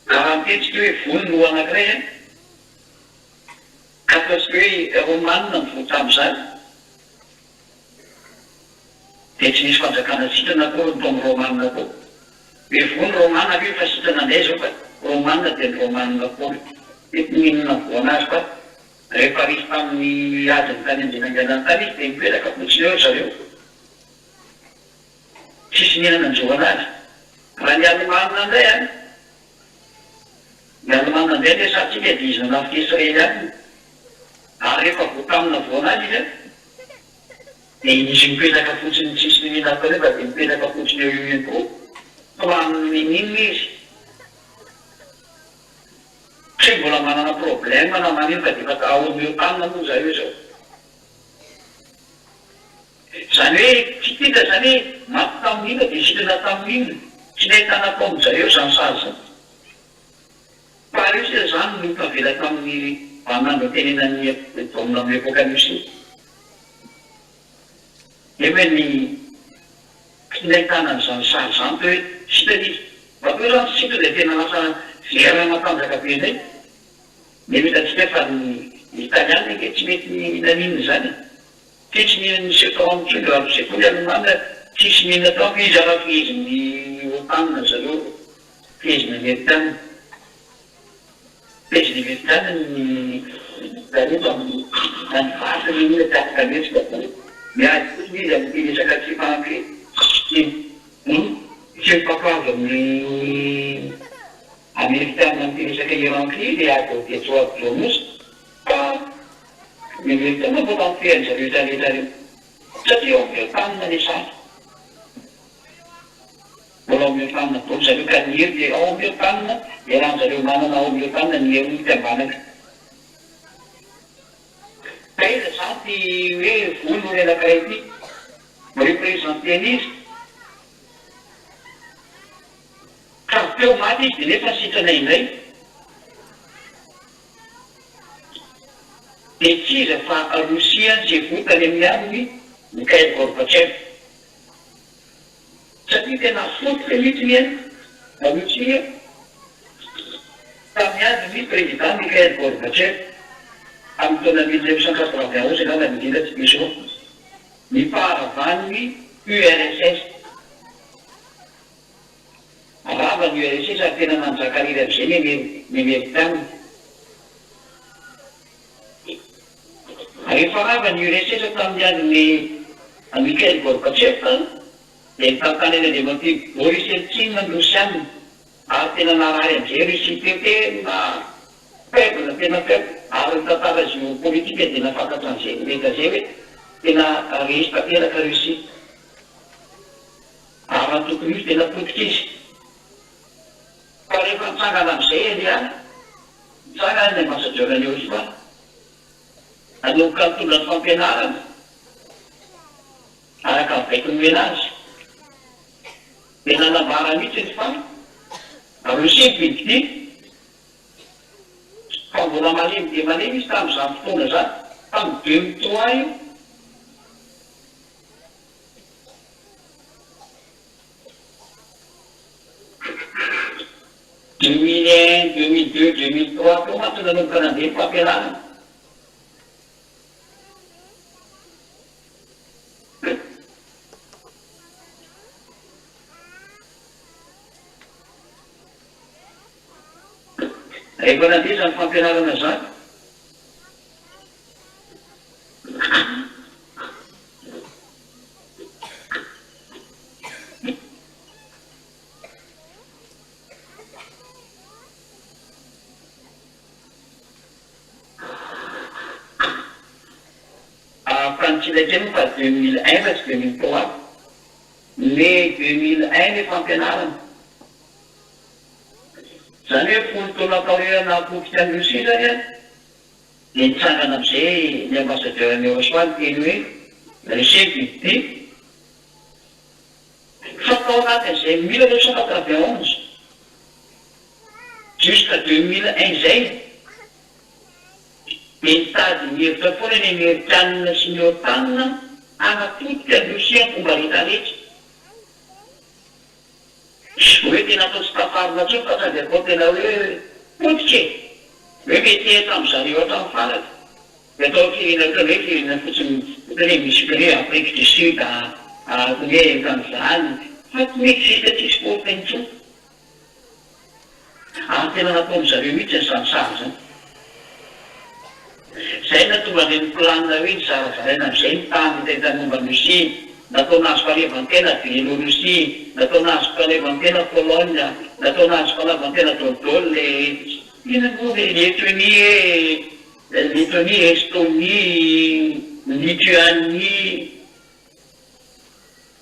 raha mitetsika hoe voly loha anankiray a ka ataotsika hoe romanina mivoatra am'izany dia tsy nisy fanjakana sitrana koa tamin'ny romanina koa bevony romana io fa sitrana ndray zao fa romanina dia ny romanina koa mihinana voanazy fa rehefa risy tamin'ny adiny tany anjenanganany tany izy dia mipetraka fotsiny eo zareo tsisy mihinana ny voanazy raha ny alemanina indray any ny alemanina indray le satsika dia izy nanafika Israely any ary rehefa voatamina voanazy izy dia izy mipetraka fotsiny tsisy mihinana kanefa dia mipetraka fotsiny eo io ihany koa fa amin'inona izy tsy mbola manana problème na manino fa dia fa homeotanina moa zareo zao zany hoe tsy tika zany hoe maty tamin'inona dia sitrana tamin'inona tsy nahitana tamin'ny zareo zany sazy fa io sira zany no tavela tamin'ny vanandro tenenan'ny domina amin'ny apokalypsy hoe ny tsy nahitana n'izany sazy zany hoe sitrana izy vakeo zany sitra dia tena lasa vera matanjaka be indray metatsika fa ny italiana nke tsy mety nanina zany ty tsy mihinana ny septembre tsy eo am'sekoly alemana tsisy mihinana tao izy araky izy ny otanina zareo fezina amerikana fezina amerikana ny zareo any fasa mihinana tiafikametsika miady fotsiny izy amin'ny resaka tsy fanapy tsy mipapavy amin'ny amerikana miresaka irankly dia adotetsoadonosy fa ny amerikana mbola mifehan zareo taretareo satria ao miotanina le sasy mbola ao miotanina dolo zareo ka ny hery dia ao miotanina iarahan zareo manana ao miotanina ny hery mitambanaka ka iza zany ty hoe vono renakaray ty marepresenteny izy ka teo maty izy dia nefa sitrana indray dia tsy iza fa Rosia zay votany amin'ny aminy Mikhail Gorbatchev satria tena fototra mihitsy ny Rosia tamin'ny ady ny président Mikhail Gorbatchev amin'ny taona 1991 angamba midinga tsy diso nipaharavany URSS arava ny URSS ary tena nanjakariry am'izay ny amerikana rehefa rava ny URSS tamin'ny androny Mikhail Gorbatchev dia nitantany eny andemanty Boris Eltsine ny Rosiana ary tena narary am'izay Russie tena faible tena faible ary tantara géopolitique dia nafantatra an'izay meta zay hoe tena resy tanteraka Russie ary antokony izy tena potika izy fa rehefa nitsangana am'izay ely any nitsangana ny ambassadeur-ny Europa anomboka mitondra ny fampianarana araka mivaiko ny menazy dia nanambara mihitsy ny fa Rosia bidiky fa mbola malemy dia malemy izy tamin'izany fotoana zany tamin'ny 2003 io deux mille un, 2002, 2003 teo mantsy nanomboka nandeha ny fampianarana rehefa nandeha zany fampianarana zany fantsilaikeny fa 2001 fa tsy 2003 mais 2001 le fampianarana zany hoe folo taona tao hoe napotika any Rosia zany a dia nitsangana am'izay ny ambassadeur-ny Eurosoany teny hoe Rosia bidy fa tao anatin'izay 1991 jusqu'à 2001 zay dia nitady ny hevitra foana ny amerikanina sy ny otanina anapotika ny Rosia fomba rehetrarehetra hoe tena atao tsy tafarina tso fa sady atao tena hoe potike hoe mety tamin'ny zareo hatramin'ny faraka dia atao firenena ohatra hoe firenena fotsiny ohatra hoe misy hoe Afrique du Sud hoe kan'izany fa tsy mexiste tsisy porta intsony tena nataony zareo mihitsy ny sanosary zany zay na tonga ny planina hoe ny zarazaraina am'izay ny tany hitahitany momba ny Rosia nataonazy falevan-tena Bielorussia nataonazy falevan-tena Pologne nataonazy falevan-tena Dôle le ina moa le Lettonie Estonie Lituanie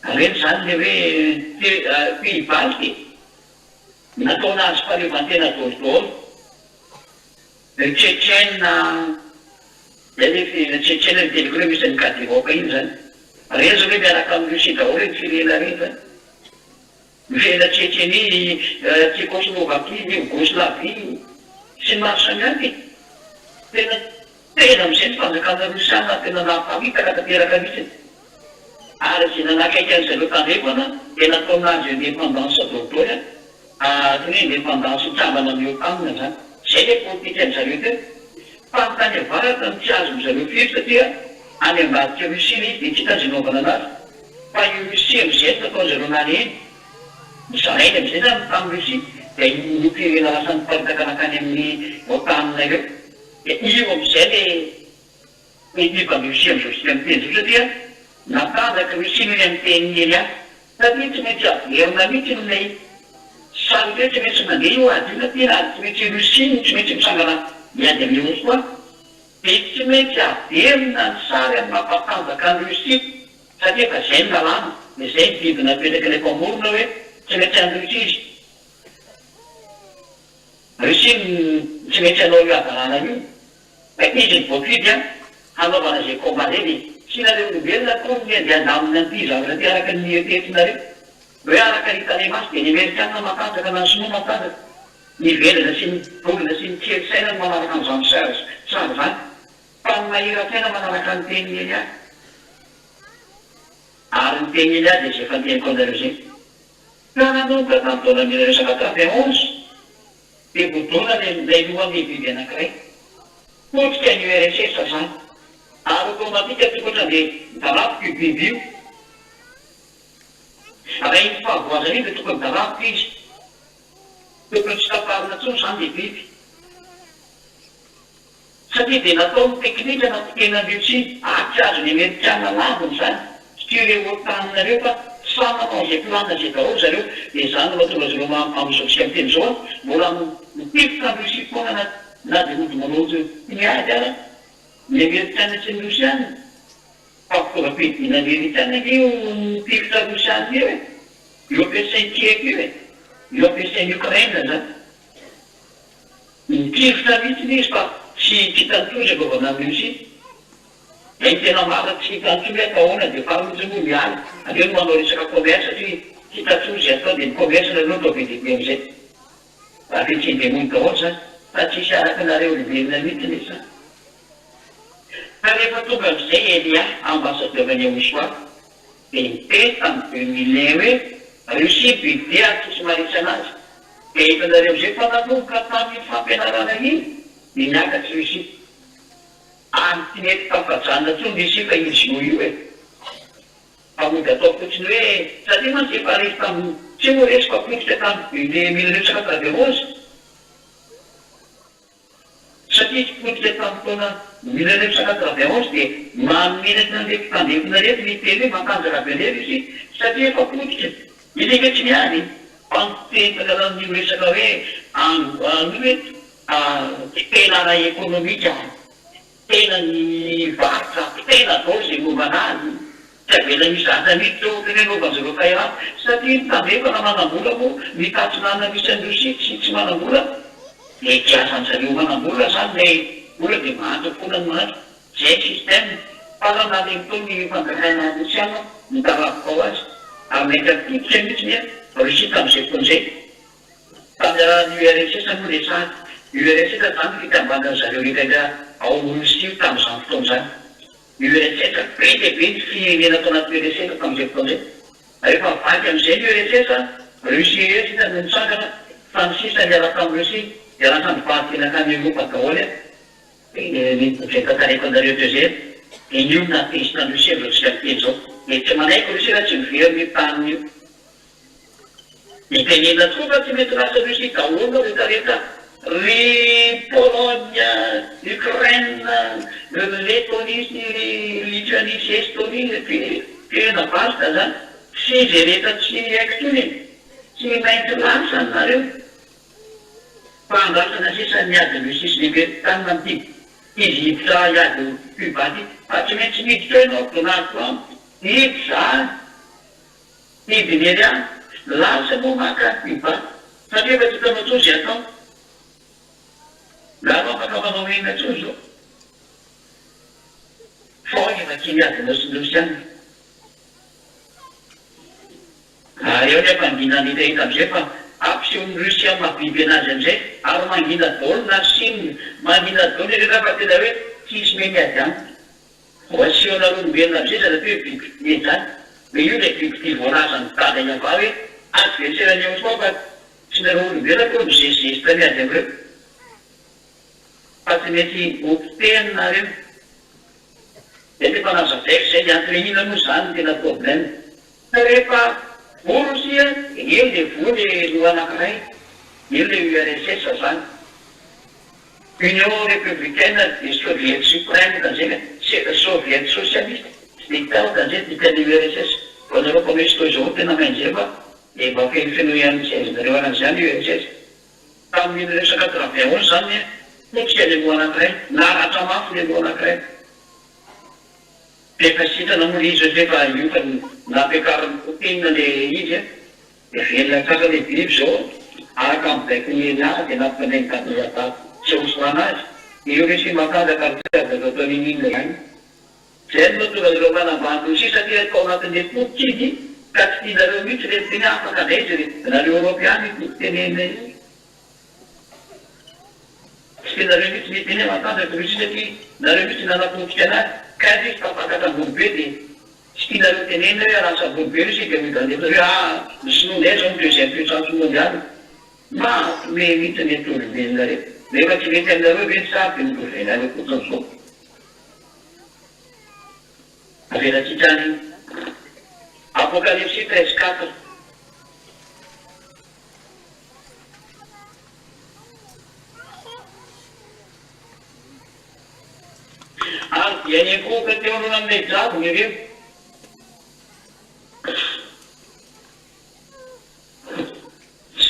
reny zany le hoe pays balty nataonazy falevan-tena Dôle Tchétchène Tchétchène ny teliko hoe misy ny Kadivoka iny zany reny zao hoe miaraka amin'ny Rosia daholo reny firena reny zany mifena Tchétchénie Tchécoslovaquie Yougoslavie sy ny maro samihafa tena am'izay ny fanjakana Rosiana tena nahampamitaka tanteraka mihitsy ary zay nanakaiky an'izareo tandrefana dia nataonazy indépendance dôle hoe indépendance hitsambana amin'ny OTAN zany zay le politika an'izareo teo fa ny tany avaratra no tsy azo zareo firy satria any ambadika Rosia izy dia tsy hitanjinaovana anazy fa io Rosia am'izay nataony zareo nany eny Israely am'izay zany tamin'ny Rosia dia io firena lasa niparitaka nakany amin'ny OTAN ireo dia io am'izay le hidivan'ny Rosia am'izao sy amin'ny teny zao satria natanjaka Rosia noho ny amin'ny teny eny any satria tsy maintsy averina mihitsy nolay sary hoe tsy maintsy mandeha io adina tena ady tsy maintsy Rosia no tsy maintsy misangana miady amin'ny Moskva dia tsy maintsy averina ny sary amin'ny mampatanjaka ny Rosia satria fa zay ny lalàna dia zay ny didina petraka ilay mpamorona hoe tsy maintsy any Rosia izy Rosia tsy maintsy hanao io adarana io fa izy ny voafidy hanaovana zay kombaneny sy nareo olombelona koa ny andeha andamina an'ity zavatra ty araka ny eritreretinareo hoe araka ny tany masy dia ny Amerikana matanjaka na ny Sinoa matanjaka ny velona sy ny bolona sy ny kely-saina no manaraka an'izany sary zany fa ny mahira-tsaina manaraka ny teny eny any ary ny teny eny any dia zay fanteniko anareo zay fa nanomboka tamin'ny taona 1991 dia bodona lay lohan'ny biby anankiray potsika ny URSS zany ary automatika tokotra dia mitarafiko io biby io raha iny fahavoazana iny dia tokony mitarafiko izy tokony tsy taparina tsony zany dia biby satria dia nataony teknika natokena Rosia tsy azo ny Amerikana laviny zany sy ireo OTAN-nareo fa samy manao zay planina zay daholo zareo dia zany no mahatonga zareo amin'izao sy amin'ny teny zao mbola mipifika ny Rosia foana na dia ody manao ny ady ara ny Amerikana sy ny Rosiana fa fitaovam-pidiana ny Amerikana io mipifika Rosiana io io ampiasainy Tchèque io io ampiasainy Ukraine zany mipifika mihitsy izy fa tsy hitantozy avaovana amin'ny Rosia ny tena mara tsy hitantozy atahoana dia farotsy moa miala aleo no manao resaka commerce satria hitantozy atao dia ny commerce nareo atao VDP am'izay afetsiny dia mony daholo zany fa tsisy araka nareo olombelona mihitsy ny zany fa rehefa tonga am'izay Elia ambassadeur any Moskva dia niteny tamin'ny 2001 hoe Rosia bidia tsisy maritsy anazy dia hitanareo am'izay fa nanomboka tamin'ny fampianarana iny dia niakatsy Rosia any tsy mety tafajanona tsony Rosia fa izy io io fa mody atao fotsiny hoe satria mantsy efa resy tamin'ny tsy moa resy fa fotsika tamin'ny 1991 satria tsy fotsika tamin'ny taona 1991 dia mamenaky nandeha mpitandefina reto miteny hoe matanjaka be andeha Rosia satria efa fotsika izy hoe tsy miany fampitentaka an'io resaka hoe hoe tena ara ekonomika tena ny varotra tena dao zay momba anazy tsy avela misy zata mihitsy zao tena naovan'ny zareo Kairana satria nitandefana manam-bola moa mitatsinana misy an'ny Rosia tsy manam-bola dia kiasan'zareo manam-bola zany lay bola dia mahandro foana ny mahandro zay système fa raha naleny tao ny fanjakaina Rosiana nitarafika ao azy ary mety apititra mihitsy nia Rosia tamin'izay foan'izay tamin'ny URSS moa le sady URSS zany fikambanana zareo rekaika ao Rosia tamin'izany fotoana zany URSS be dia be ny firenena tao anaty URSS tamin'izay fotoana izay rehefa vaky am'izay ny URSS Rosia eo sisa no nitsangana fa ny sisa niaraka amin'ny Rosia dia lasa nivahatena akany Eropa daholo zay tantareko anareo teo zay io natesina Lucia lotsika teny zao. Tsy manaiko Lucia raha tsy mivery ny tany io. Itenena tokoa fa tsy mety lasa Lucia daholo rehetrarehetra ry Pologne, Ukraine, Lettonie, Lituanie, Estonie, tena vasta zany. Tsy izay rehetra tsy haiko tony tsy maintsy lasa nareo. Fa andrasana sisa niady Lucia sy lehibe tany mantidy. Izy hiditra iady Cubaty, fa tsy maintsy miditra ianao donako amiko. Hiditra hidiny ery any, lasa moa maka Cuba. Satria fa tsy hitanao tsozy atao. Raha afaka manao ena tsozy zao. Fa efa tsy miadina sy Luciana. Ary eo nefa angina nitahita amizay fa ampisehoan'ny Rusia mahabiby anazy amizay ary mangina daholo na Chine mangina daholo rehetra fa tena hoe tsisy me miady amiko. Ho asehona olombelona amizay zany hoe biby zany. Me io le biby voalazany tadany avao hoe adversaire-ny eo soa fa tsy nareo olombelona koa mizezizezitra miady amreo. Fa tsy mety hopitehany nareo. Dia efa nazavaiko zay antony inona moa zany tena problème. Fa rehefa Rosia, io le voly loha anankiray, io le URSS zany. Union républicaine des Soviets suprême okan'izay Soviet socialiste. Tsy dia okan'izay dikan'ny URSS. Fa nareo communiste zao tena main'izay fa efa fenoian'ny siège-nareo an'izany URSS. Tamin'ny 1991 zany nitsia le loha anankiray, naratra mafy le loha anankiray. Efa sitrana moa izy rehefa io fa nampiakarin'ny Poutine le izy dia velona tsara le biby zao araka amin'ny baiko ny ela dia nampifanay kandidata tsy hosoana azy. Io resy makazaka aritsavaka atao nin'inona ihany. Zay no tonga ireo manambany Rosia satria atao anatin'le potidy ka tsy tianareo mihitsy le teny afaka andraizy nareo Europiany tenena io. Tsy tianareo mihitsy ny teny makazaka Rosia satria nareo mihitsy nanapotika anazy. Ka izy tapakatambony be dia tsy tianareo tenena hoe arasambony be io sika mitandefa hoe misy nonay zao ny deuxième puissance mondiale. Mampime mihitsy ny olombelonareo. Nefa tsy mety aminareo ve saby ny gouvernerareo fotsiny zao. Avelatsitrany Apocalypse 13:4. Ary dia nikoka teo aloha amin'ilay dragony ireo.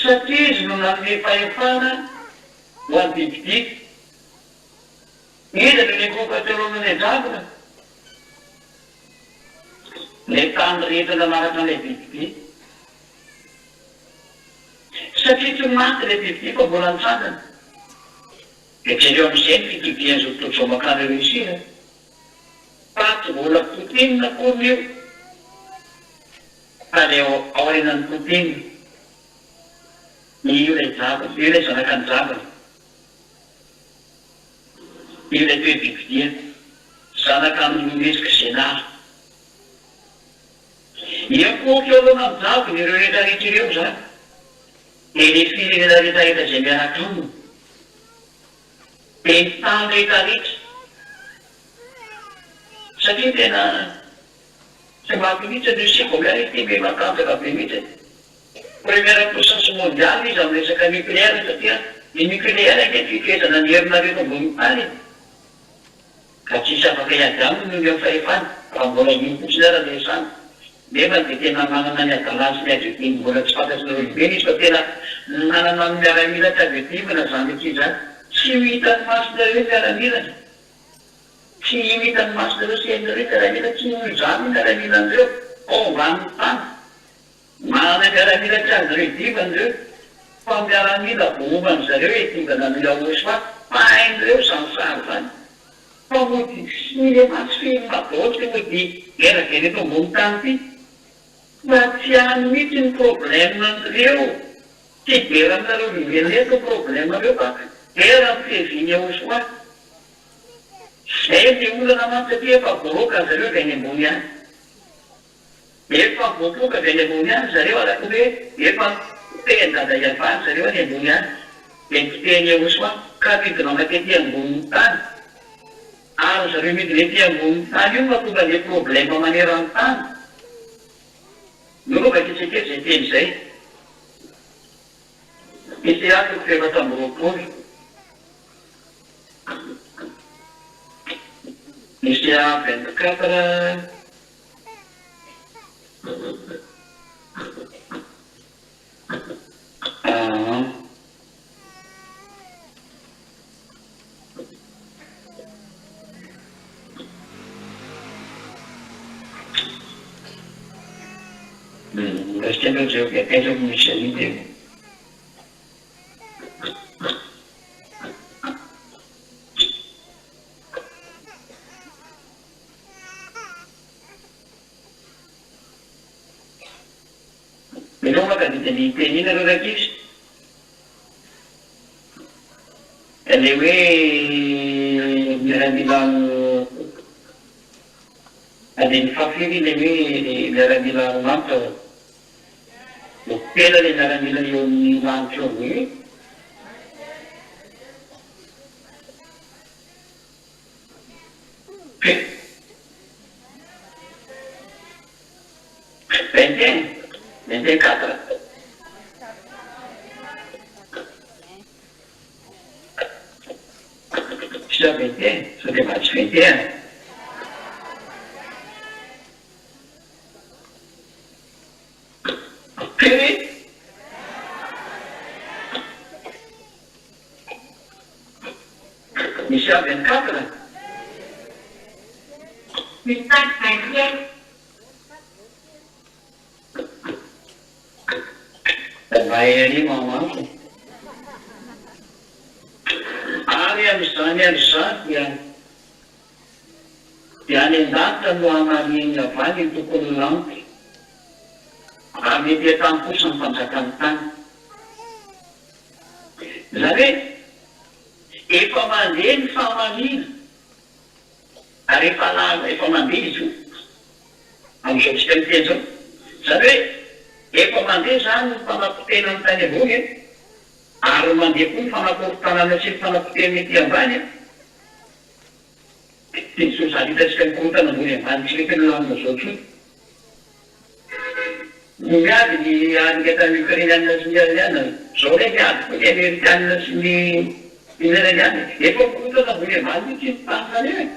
Satria izy no nanome fahefana ho an'ny bibibiby. Iza no nikoka teo aloha amin'ilay dragona? Le tany rehetra nanaraka an'ilay bibibiby. Satria tsy maty ilay bibibiby fa mbola nitsangana. Dia jereo amin'izay ny fitoviany zao tontolo zao makany Rosia. Fa tsy mbola Poutine koa io. Fa le aorinan'ny Poutine. Io ilay dragona, io ilay zanakany dragona. Io ilay toe bibidia, zanakany nomesika Zénar. Io koa eo aloha amin'ny dragona ireo rehetrarehetra ireo zany. Dia le firenena rehetrarehetra izay miaraka aminy. Dia ny tany rehetrarehetra. Satria tena tsy maty mihitsy ny Rusia vao miarity be matanjaka be mihitsy. Première puissance mondiale izy amin'ny resaka nucléaire satria ny nucléaire dia fifehezana ny herinareo ambony tany. Ka tsisy afaka hiady aminy no fahefana raha mbola mihitsy ara-desany. Nefa dia tena manana ny adalazy ny adjective mbola tsy fantatry ny olombelona izy fa tena manana ny miaramila tsy adjective-na zany ity zany. Tsy hitan'ny masonareo miaramilana. Tsy hitan'ny masonareo sy hainareo miaramila, tsy hoy zany miaramilanareo. Amin'ny tany. Manana miaramila tsy azonareo hidivana fa miaramila voovany zareo hidivana mila osy fa hainareo sansary zany. Fa mody sy le masofiny matotra mody eravereto ambony tany ity. Fa tsy any mihitsy ny problème anareo. Tsy dera aminareo olombelona eto problème areo fa era ny fiheviny osy hoa. Zay ny olana mantsy satria efa voaroka zareo avy any ambony any. Efa voapoka avy any ambony any zareo araka hoe efa tendada iavany zareo any ambony any. Dia ny fiteny osy hoa ka midina matety ambony tany. ary zareo mety lety ambony tany io mahatonga le problema maneran-tany nova ketsekety zay teny zay Eséatoko fefatra amby roapolo Eséa 24 Stiamo giù che è un miscelito. Non capite di impegni nella ragazzi? E le ue mi rendiamo ad infatti le rendiamo un altro Pela le naramila yung lancho ni Vente katra Sudah vente, sudah macam vente Michel 24 Michel 24 Dan bayar ini mau Area misalnya yang dianendatan luangan yang paling itu kulang kami dia kampus sampai Jakarta jadi efa mandeha ny fahamanina ary efa mandeha izy io amin'izao tsika miteny zao zany hoe efa mandeha zany ny fanapotena ny tany ambony ary mandeha koa ny fanapotanana sy ny fanapotena ety ambany dia so zany hitantsika mikorotana ambony ambany tsy mety lamina zao tsotra ny miady ny angatany ukrainianina sy ny ariana zao le miady koa ny amerikanina sy ny Ineragani, epo kurutana ambony ambany tsy mitany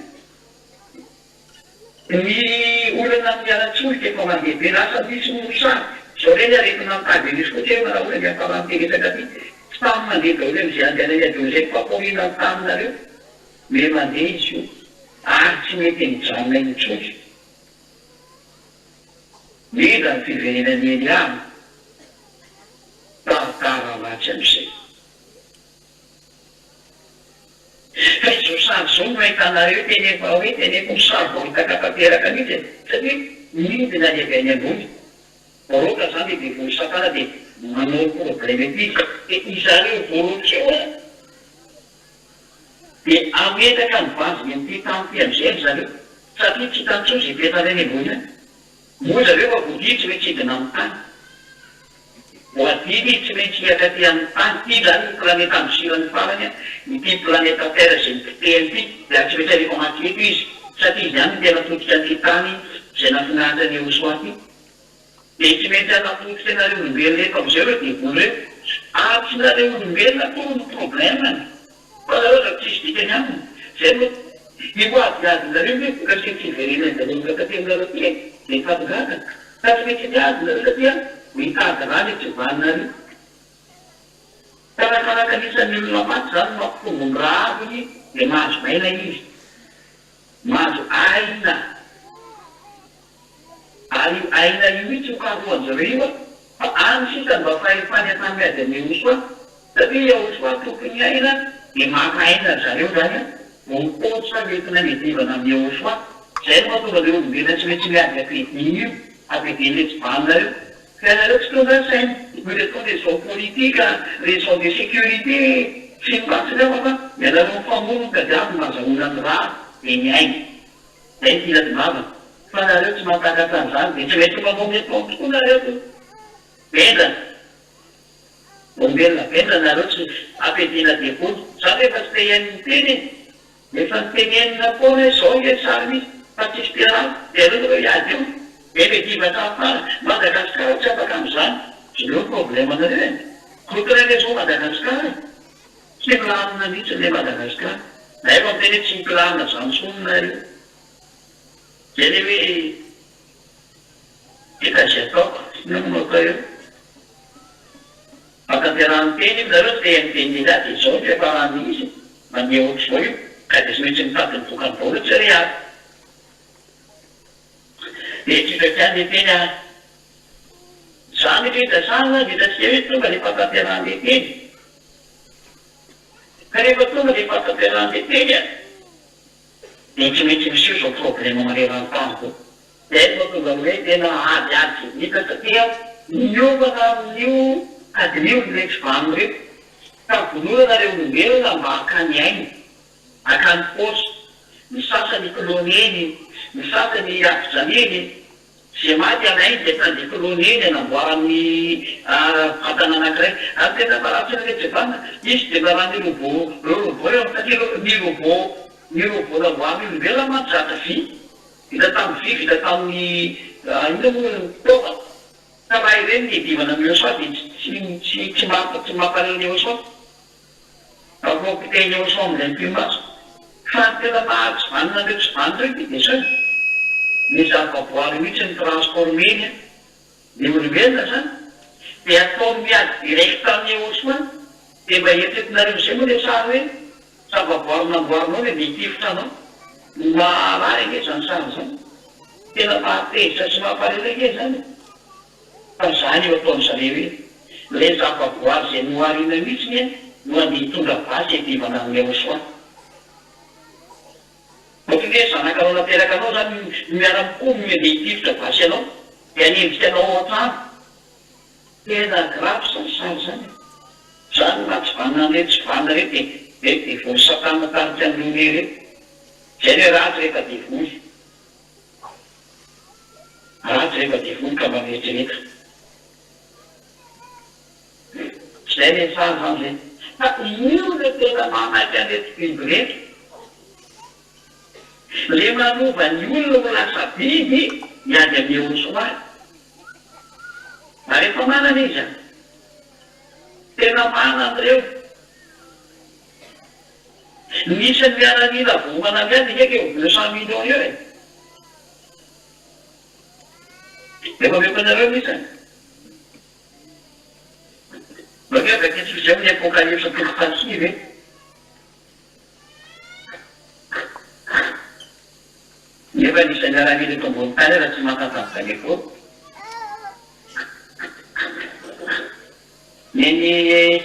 ny olana miara-tsolika efa mandeha be lasa misy mosary zao reny aretina mitady misy koa tsy raha olona miamparanteresaka ty tsy tamy mandeha daholo am'izay andehanany adolo zay faporina taminareo me mandeha izy io ary tsy mety mijanona iny tsotra mila ny fiverenany eny any taratara ratsy am'izay fa izao sary zao no ahitanareo teny efa hoe teny efa misary vao hitakapateraka mihitsy satria midina ny avy any ambony roka zany dia voasakana dia manao problème ety dia izareo voarotsy eo dia ametaka ny vaziny amin'ity tampy am'izay ry zareo satria tsy hitany zay petana any ambony moa zareo fa voadiny tsy maintsy hidina amin'ny tany voadiny tsy maintsy hiaka ty amin'ny tany ty zany ny planeta misirany farany ity planeta terre zay mipitehany ty dia tsy maintsy alefa maty eto izy satria izy ihany tena totika an'ity tany zay nafinaritra ny osoaty dia tsy maintsy anapotika anareo olombelona eto am'izay reo dia voareo ary tsy nareo olombelona koa ny problemany fa zareo za tsisy dikany aminy zay no ivoadinareo hoe vokatria tsy verenany zareo mikateminareo ty dia fatigaka fa tsy maintsy miadinareo satria mitady rany tsy vaninareo karakaraka nisan'ny olona maty zany mampitombo ny raha aviny dia mahazo maina izy mahazo aina ary aina io mitsy hokaroan'zareo io fa any sisa mba fahefany atamy ady amin'ny osoa satria osoa tokony aina dia maka aina zareo zany vomipotra metina medivana amin'ny osoa zay no mahatonga le olombelona tsy maintsy miady ampediny io ampediny le tsy vaninareo Karena sekolah saya beritahu di soal politik, di soal di security, simpan sudah apa? Ya dalam kamu kerja masa ulang rah ini ay, saya tidak tahu. Pada hari cuma kata-kata saja, cuma ngomongnya kok ada itu beda. Mobil lah beda harus apa tidak dipun. Sampai pas yang ini efa nytenenina foana zao e sary misy fa tsisy mpiarahaba dia aleo iady eo efetivataafara Madagasikara tsy afaka am'izany zao problemanareo e kotrany zao Madagasikara tsy milamina mihitsy le Madagasikara na efa miteny tsy mipilamina zany sononareo zay le hoe eka zay ataoko nomonao eo atanterahany teny io zareo te miteny izaty izao ny efa raha misy mandeha ohatr'izao io ka dia sy maintsy mitady ny tokany vaola tsy ry ary dia tsikakany le teny zany hitasana hitasika hoe tonga le fatanterahany le teny ka rehefa tonga le fatanterahany le teny a dia tsy maintsy misy zao problema maneran-tany dia no tonga hoe tena adyady hita satria niovana amin'io adinio nreky vano reo ka vonolonareo olombelona mba hakany ainy hakany posy ny sasany kolonieny ny sasany afijaneny zay maty anainy dia tany kolonieny anamboarany fatana anankiray ary tena maratsy nyretsevana izy dia maraha ny robot eo satria ny robot namboarany olombelona manjata vy vita tamin'ny vy vita tamin'ny ina moa tova ka raha ireny nidivana amin'eo soa dia tsy mampareny eo soa ampiteny eo soa amin'ilay mpimaso fa tena mahatsy vanina andreo tsy vany reo dia sao ny zavaboary mihitsy ny transformeny ny olombelona zany dia ataony miady direct amin'ny eo soa dia mba etetinareo zay moa le sary hoe zavaboary namboarinao le mitifitra anao marary ake zany sary zany tena mahatezitra sy mampaharena ake zany fa zany eo ataony zareo hoe le zavaboary zay noharina mihitsy ny no andeha hitondra vasy etivana amin'ny eo soa ohatry hoe zanakanao nateraka anao zany miara-mikomy andeha hitifitra vasy anao dia anendrika anao an-trano tena grave zany sary zany zany na tsy vanina reo tsy vanina reo dia voly satana tarika an'ireo reo zay hoe ratsy rehefa devoly ratsy rehefa devoly ka mametrereta zay le sary zany zay fa io le tena manaky anreto biby reto le manova ny olona ho lasa biby miady amin'ny eo soary na rehefa manana izy a tena manan'ireo nisy ny miaranila vomana miady eke eo 200 millions eo e efa mekonareo misy bakeo aketsika zay amin'ny apocalypse toko fasivy nefa nisy miaranila eto ambony tany raha tsy mahatantanizany eko neny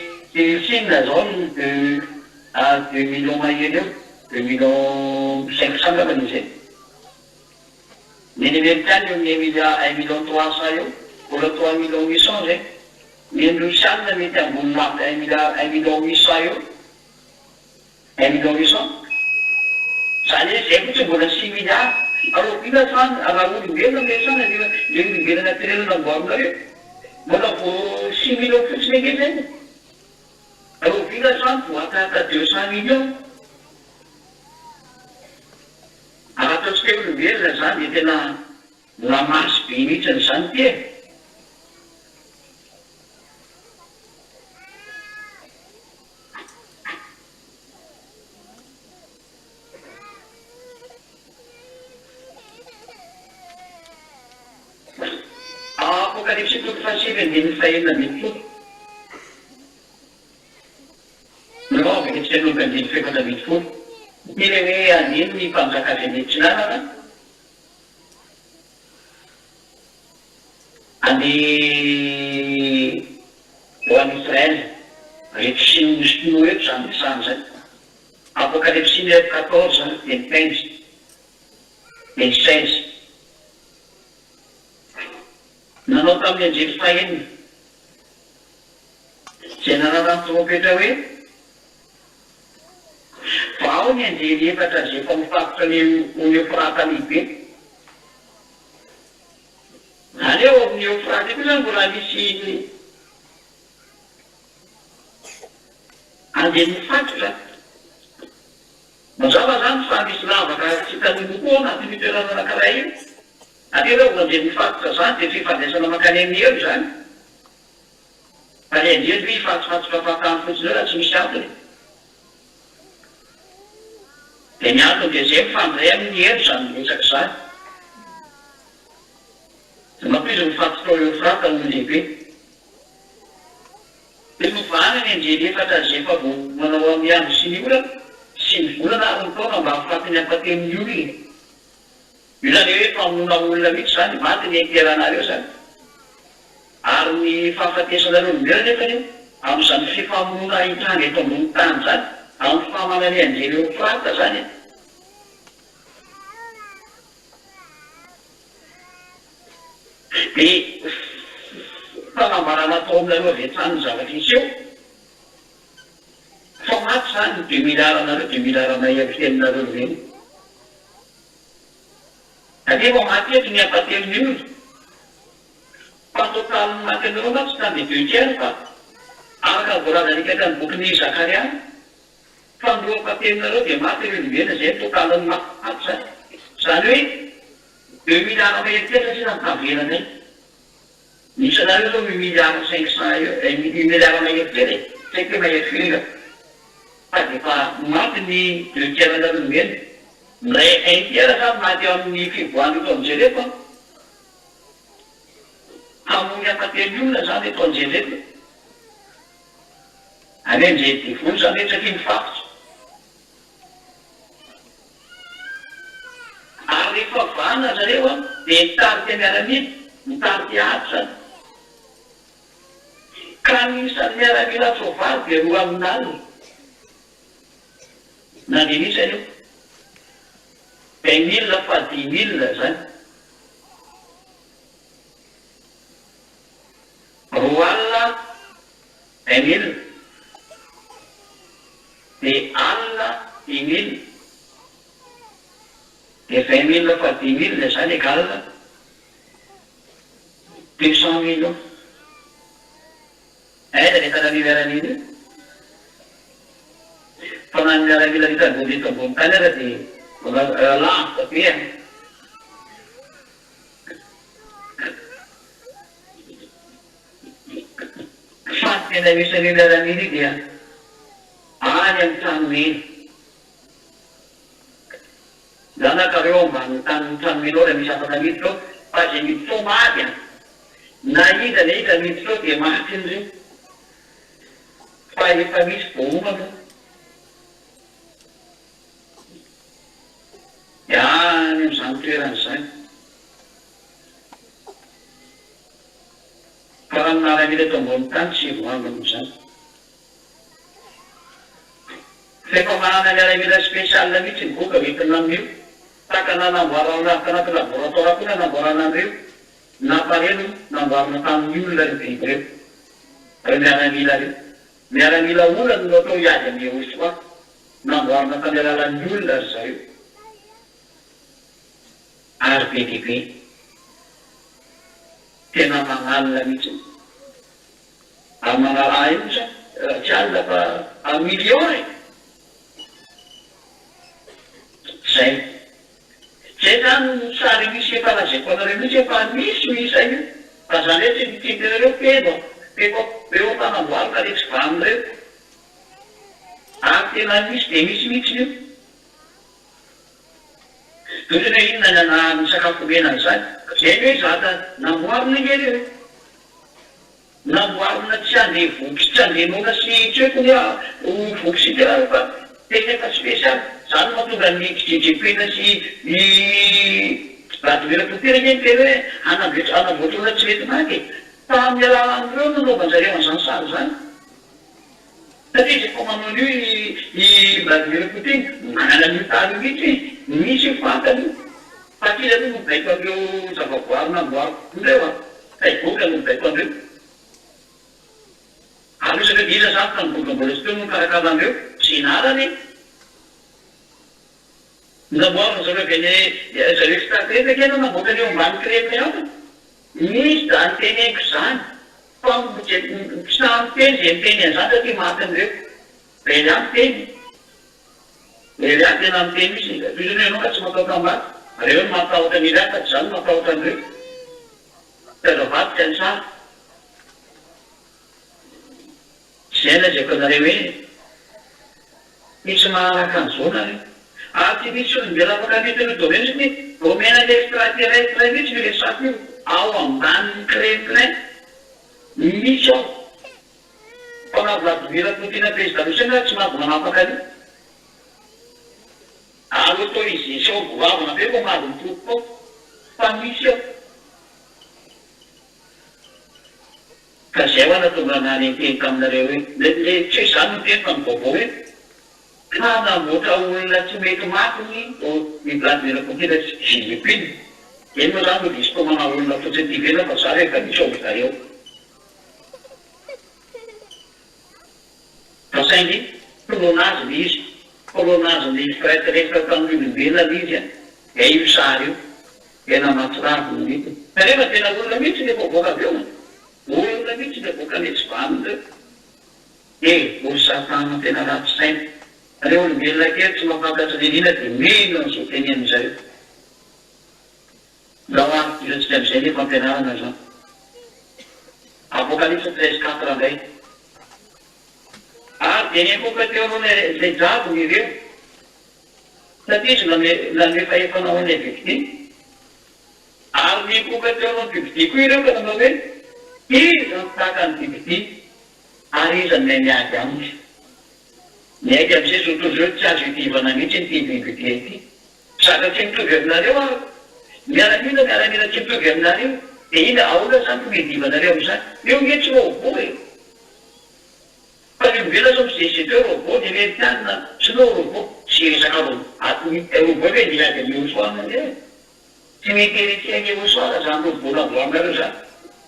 Chine zao 2 millions mahely eo 2 millions 500 ngamba nisy neny amerikany eo ny 1 million 300 eo vola 3 millions 800 zay ny russiane mety ambony mafy 1 million 800 eo 1 million 800 zany hoe zay fotsy mbola 6 milliards arovina zany raha olombelona mesana le olombelona naturel namboarina eo mbola vo 6 millions fotsiny ake zay arovina zany vo atahaka 200 millions ataotsika olombelona zany dia tena lamasy be mihitsiny zany ty apocalypse toko fasivy andiny fahenina ambin'ny folo novaka tsy anomby andiny faefatra ambin'ny folo ile hoe anino ny mpanjaka venetsinanana andeha ho an'i Israel rehetra sinoa eto zany resany zany apocalypse 14 deny 15 deny 16 nanao tamin'ny anjely fahenina zay nanana ny trompetra hoe fa ao ny anjely efatra zay efa mifakotra ny eufrata lehibe zany eo amin'ny eufrata koa zany mbola misy anjely mifatotra mazava zany fa misy lavaka tsy taniloko anatin'ny toerana anankiray io atereo mandeha mifatotra zany dia fifandraisana makany amin'ny eo zany fa ny andreny hoe ifatofatsoka fakany fotsiny eo raha tsy misy antony dia ny antony dia zay mifandray amin'ny elo zany miresaka zany dia mampizo mifatotra eo frata no lehibe dia mivana ny anjely efatra zay efa vo manao amin'ny andro sy ny olana sy ny volana ary ny taona mba hahafatiny ampatemin'ny olona io zany hoe famonona olona mihitsy zany maty ny enteranareo zany ary ny fahafatesanareo olombelona nefa io amin'izany fifamonona hitranga eto ambony tany zany amin'ny famanany anjely eo frata zany dia fanambarana atao aminareo avetsany ny zavatra isy eo fa maty zany 2000 aranareo 2000 arana efiaminareo reny anefa maty eto ny ampatemin'ny olo fantotaliny maty anareo ma tsy tany de tiany fa araka ny voalazanikaka ny bokyny zakariana fandroa ampateminareo dia maty ireo olombenona zay totaliny maty zany zany hoe 2000 arana efitra sina mitavelanay misy anareo zao 1,500,000 eo 1,000,000 efitra saika maefirika fa defa maty ny deux tiers anarolombelona ndray un tiers zany maty eo amin'ny fivoahany eto amin'jerefa hamony ampately olona zany eto anjerefa any anjely devoly zany hoe satria mifatotra ary rehefa vana zareo a dia mitarika miaramila mitarika aty zany ka misany miaramila tsovary dia roa aminaly na dia misy anio 20 000 fa 10 000 zany roa alina 20 000 dia alina 10 000 dia 20 000 fa 10 000 zany egalina 200 000 da netana miaramila fa na miaramila hitany eto ambony tany ara dia lavitra be fa tena misy any miaramila io dia any amin'ny tany mena zanakareo ambany tany mena ao raha misy afaka miditra ao fa zay miditra ao maty a na hita na hita miditra ao dia maty an'ireo fa efa misy boomana dia any amin'izany toerana izany fa raha miaramila eto ambony tany tsy voamana izany fefa manana miaramila spesialina mihitsy ny boka entina amin'io taka na namboarana tanaty laboratoire koa na namboarana an'ireo nampareno namboarana tamin'ny olona reo biby reo reo miaramila reo miaramila olana no atao hiady amin'ny osy koa namboarana tany alalan'ny olona ry zareo ary be dia be tena manalina mihitsy ary manaraha io sa tsy alina fa a million zay zay zany sary misy efa lazaiko anareo mihitsy efa misy misa io fa zany hoe tsy mitidinareo pedo eo ampanamboarana re tsy vanireo ary tena misy dia misy mihitsy io toyny hoe inona ny sakafo menany zany zay hoe zata namboarina ngely eo namboarina tsy andeha voky tsy andehanona sy tsy hoe kony voky sy tena fa tena efa spesialy zany mahatonga ny kijejepena sy ny radovera-potera ngeny tena hoe anavoatrona tsy mety maky fa amin'ny alalan'ireo nanaovanjareo an'izany sary zany satria zay fa manao an'io i radovera-poteny manana an'io tany mihitsy misy fantany fa tiza no nobaiko an'ireo zavaboary namboariko ireo a boka no nobaiko an'ireo alosaka dia iza zany fa ny boka mbola sy teo no karakara an'ireo sy inarany namboarina zareo gany zareo extrakreta kena namboaka an'io ambany kreta ihany misy da nyteneniko zany fa tsy namiteny zay miteny an'izany satria maty an'ireo be ny any teny Ele tena miteny misy toy ianao ka tsy mataotram-baty reo matahotra ny rata tsy zany matahotra an'ireo tazavaty ny sara zay lazako anareo hoe misy maharaka an'izao nareo tsy misy olombelona afaka miteny domeny vao mena le extraterrestre mihitsy le resaky io ao ambaniny crain misy ao mpanahy Vladimir Poutine président russe tsy mahazo manapaka an'io autorisation goavana be ko mahazo mitropoko fa misy ao ka zay ho ana tonga nany teny taminareo hoe le tsy zany no teny fa mivaovao hoe ka namoatra olona tsy mety matiny ny Vladimir Poutine Xi Jinping eny moa zany no disy ko manao olona fotsiny ty vena fa za rehefa misy ao zareo fa saingy kolônazy le izy kolônazy ny extraterrestre tamin'ny olombelona le izy io sary io tena mahatsiravo no mety rehefa tena olona mihitsy le voavoaka avy eo olona mihitsy le voaka le tsy vaniny reo olo satana tena ratsy saina reo olombelona kely tsy mahafantatry lelina dia mino an'izay teny amin'izareo laho arotsika amin'izay le fampianarana zany apocalypse 13:4 indray ary dia niakoka teo aloha lay jadony ireo satria izy lanefa efanao any Egypte ary niakoka teo aloha ny Egypte koa ireo ka nanao hoe iza mitaka ny Egypte ary iza ny miady aminy miaiky amin'izay zotozy tsy azo hitivana mihitsy ny Egypte ity saka tsy mitovy aminareo a miaramila tsy mitovy aminareo dia ina aola zany ko midivanareo amin'izany eo nge tsy robot e fa ny olombelona zao mijery teo robot dia mety anina sy nao robot sy resaka robot hoe miady amin'ny osoana ndre tsy mety eritreany osoana zany robot navoarinareo zany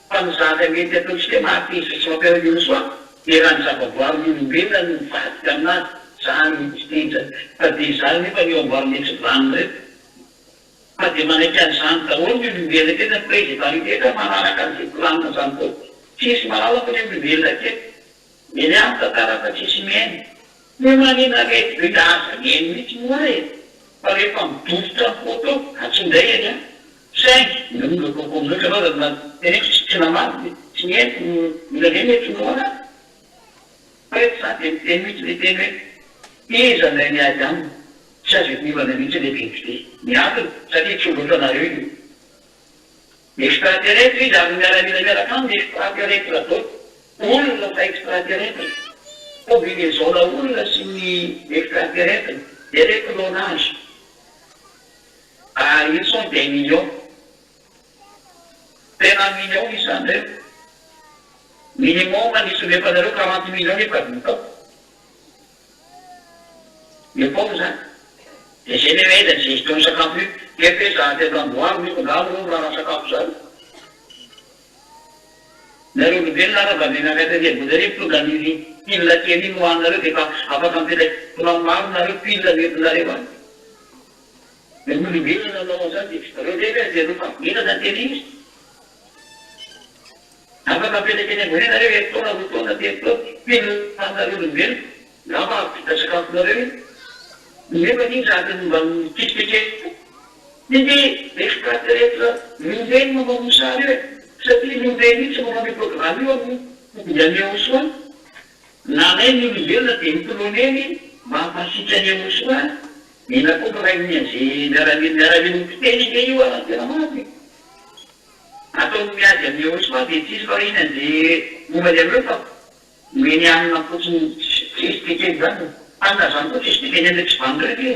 fa ny zaka mety ataontsika mahatisy sy mampiarany osoana dia raha ny zava-boary ny olombelona no mivatika aminazy zany tija fa dia zany nefa ny eo amboariny tsy vaniny reo fa dia manaiky an'izany daholo ny olombelona tena président manaraka an'izay planina zany koa tsisy malalaka ny olombelona kely eny any tantara fa tsisy miainy ny manina rety be asa miainy mihitsy moa e fa rehefa midofotra ny poto atsindray eny a saingy nlokokoloka anao na teneko tsy namady tsy miainy mila le mety moana rehefa zany dia miteny mihitsy le teny hoe iza ndray miady aminy tsy azo hitovana mihitsy le Egypte miantony satria tsy olotanareo io extraterrestre izy ary miaraka aminy extraterrestre atao olona fa extraterrestre combinaison na olona sy ny extraterrestre dia le clonage ils sont des millions tena millions isan'ireo minimum nisy omefanareo 40 millions efa vitao mipaomo zany dia zay le hoe zay izy teo ny sakafo io kefe za tena amboary miko ngalo raha sakafo zany nareo olombelona raha vamenakatariabozareo tonga ny pile kely iny hoaninareo dia efa afaka mipetrakona maro nareo pile nentinareo any ny olombelona nanao zany dia reo lefa zereo fa ina zany teny izy afaka mipetraky eny ambony nareo etoana rotaona dia etao pile anareo olombelona lava vita sakafonareo iny nefa iny zatiny mba mikitikekeko dia extraterrestre mimbeny mamamo sary io e satria mimbeny iny tsy mamame programme io amin'ny ameosoany na nay ny olombelona dia mikoloneny mba hampasitrany amosoany mila koa parainy azay miaramino fiteny le io tena maty ataony miady amin'ny amosoany dia tsisy fariny an'izay momany amin'ireo fa meny anina fotsiny tsisy tikeny zany anina zany koa tsisy tikeny an'ilay tsy vanindreka e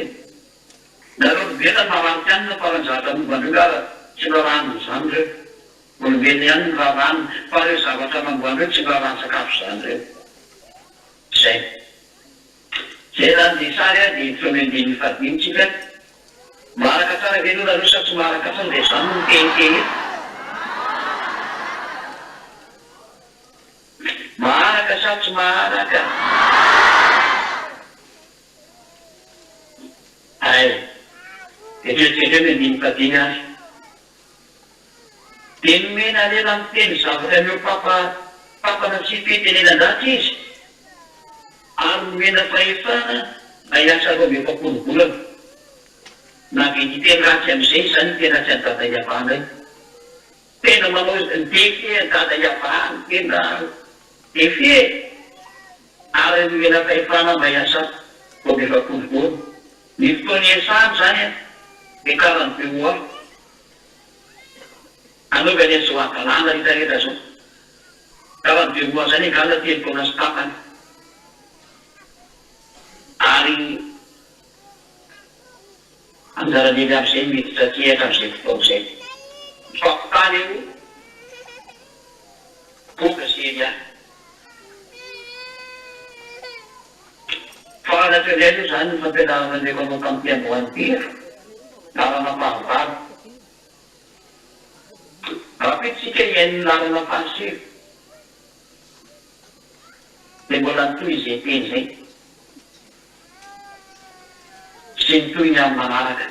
nareo olombelona maranty anina faranjaka mombandreo ara tsy rarano zany reo olombelona ihany ny rarano fa reo zavatra mamboan'ireo tsy rarano sakafo zany reo zay zay zany dia sary a dia fomendiny fadinitsika maharaka tsara velona reo sa tsy maharaka tsara dia zany no teniteny maharaka sa tsy maharaka ay etreritrereo mendiny fadiny azy dia nomena alela miteny zavatra meo papana tsy fitenenandaty izy ary nomena fahefana Aiasa reo efapolo-bolana na vititeny ratsy am'izay zany tena tsy adada iavahana tena manao defie dada iavahany tena defie ary menakahefana mba hiasa reo efapolo-bolana ny fotoany iasany zany de karany be hoa anaovany azao avalana rehetrarehetra zao karany be hoa zany angala telopona sy tapany ary anjaran'ely am'izay miditra tiatra am'izay fotoana zay mifampitany io boka sery any fa anatrelay io zany ny fampianarana le manao kampiamboany tena narana fahavalo rapitsika iain'ny narana fahasiro de mbola nitoy izay teny zay sy nitoyny amin'ny manaraka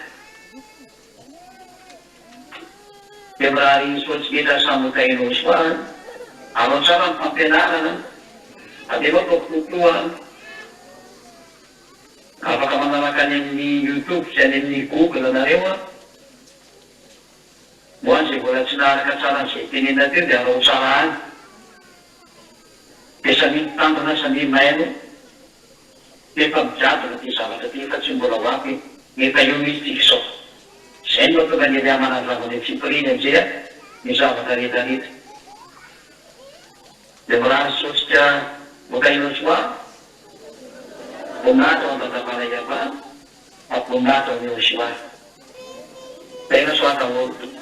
de mirahary soatsiketra samotainao soa anao tsara ny fampianarana adefa tokototoa afaka manaraka any amin'ny youtube sy any amin'ny google nareo moany zay vola tsy naharaka tsara n'izay tenena teo de anao tsara any de samy mitandrina samy maino efa mijadona ty zavatra ty fa tsy mbola ho apy efa eo misy tiky sao zay no tonga ny ry manazavany tsipiriny amizay ny zavatra rehetrarehetra de mirary sotsika vokaino soa bonato andadavana iava abonato aneo soa tena soata olo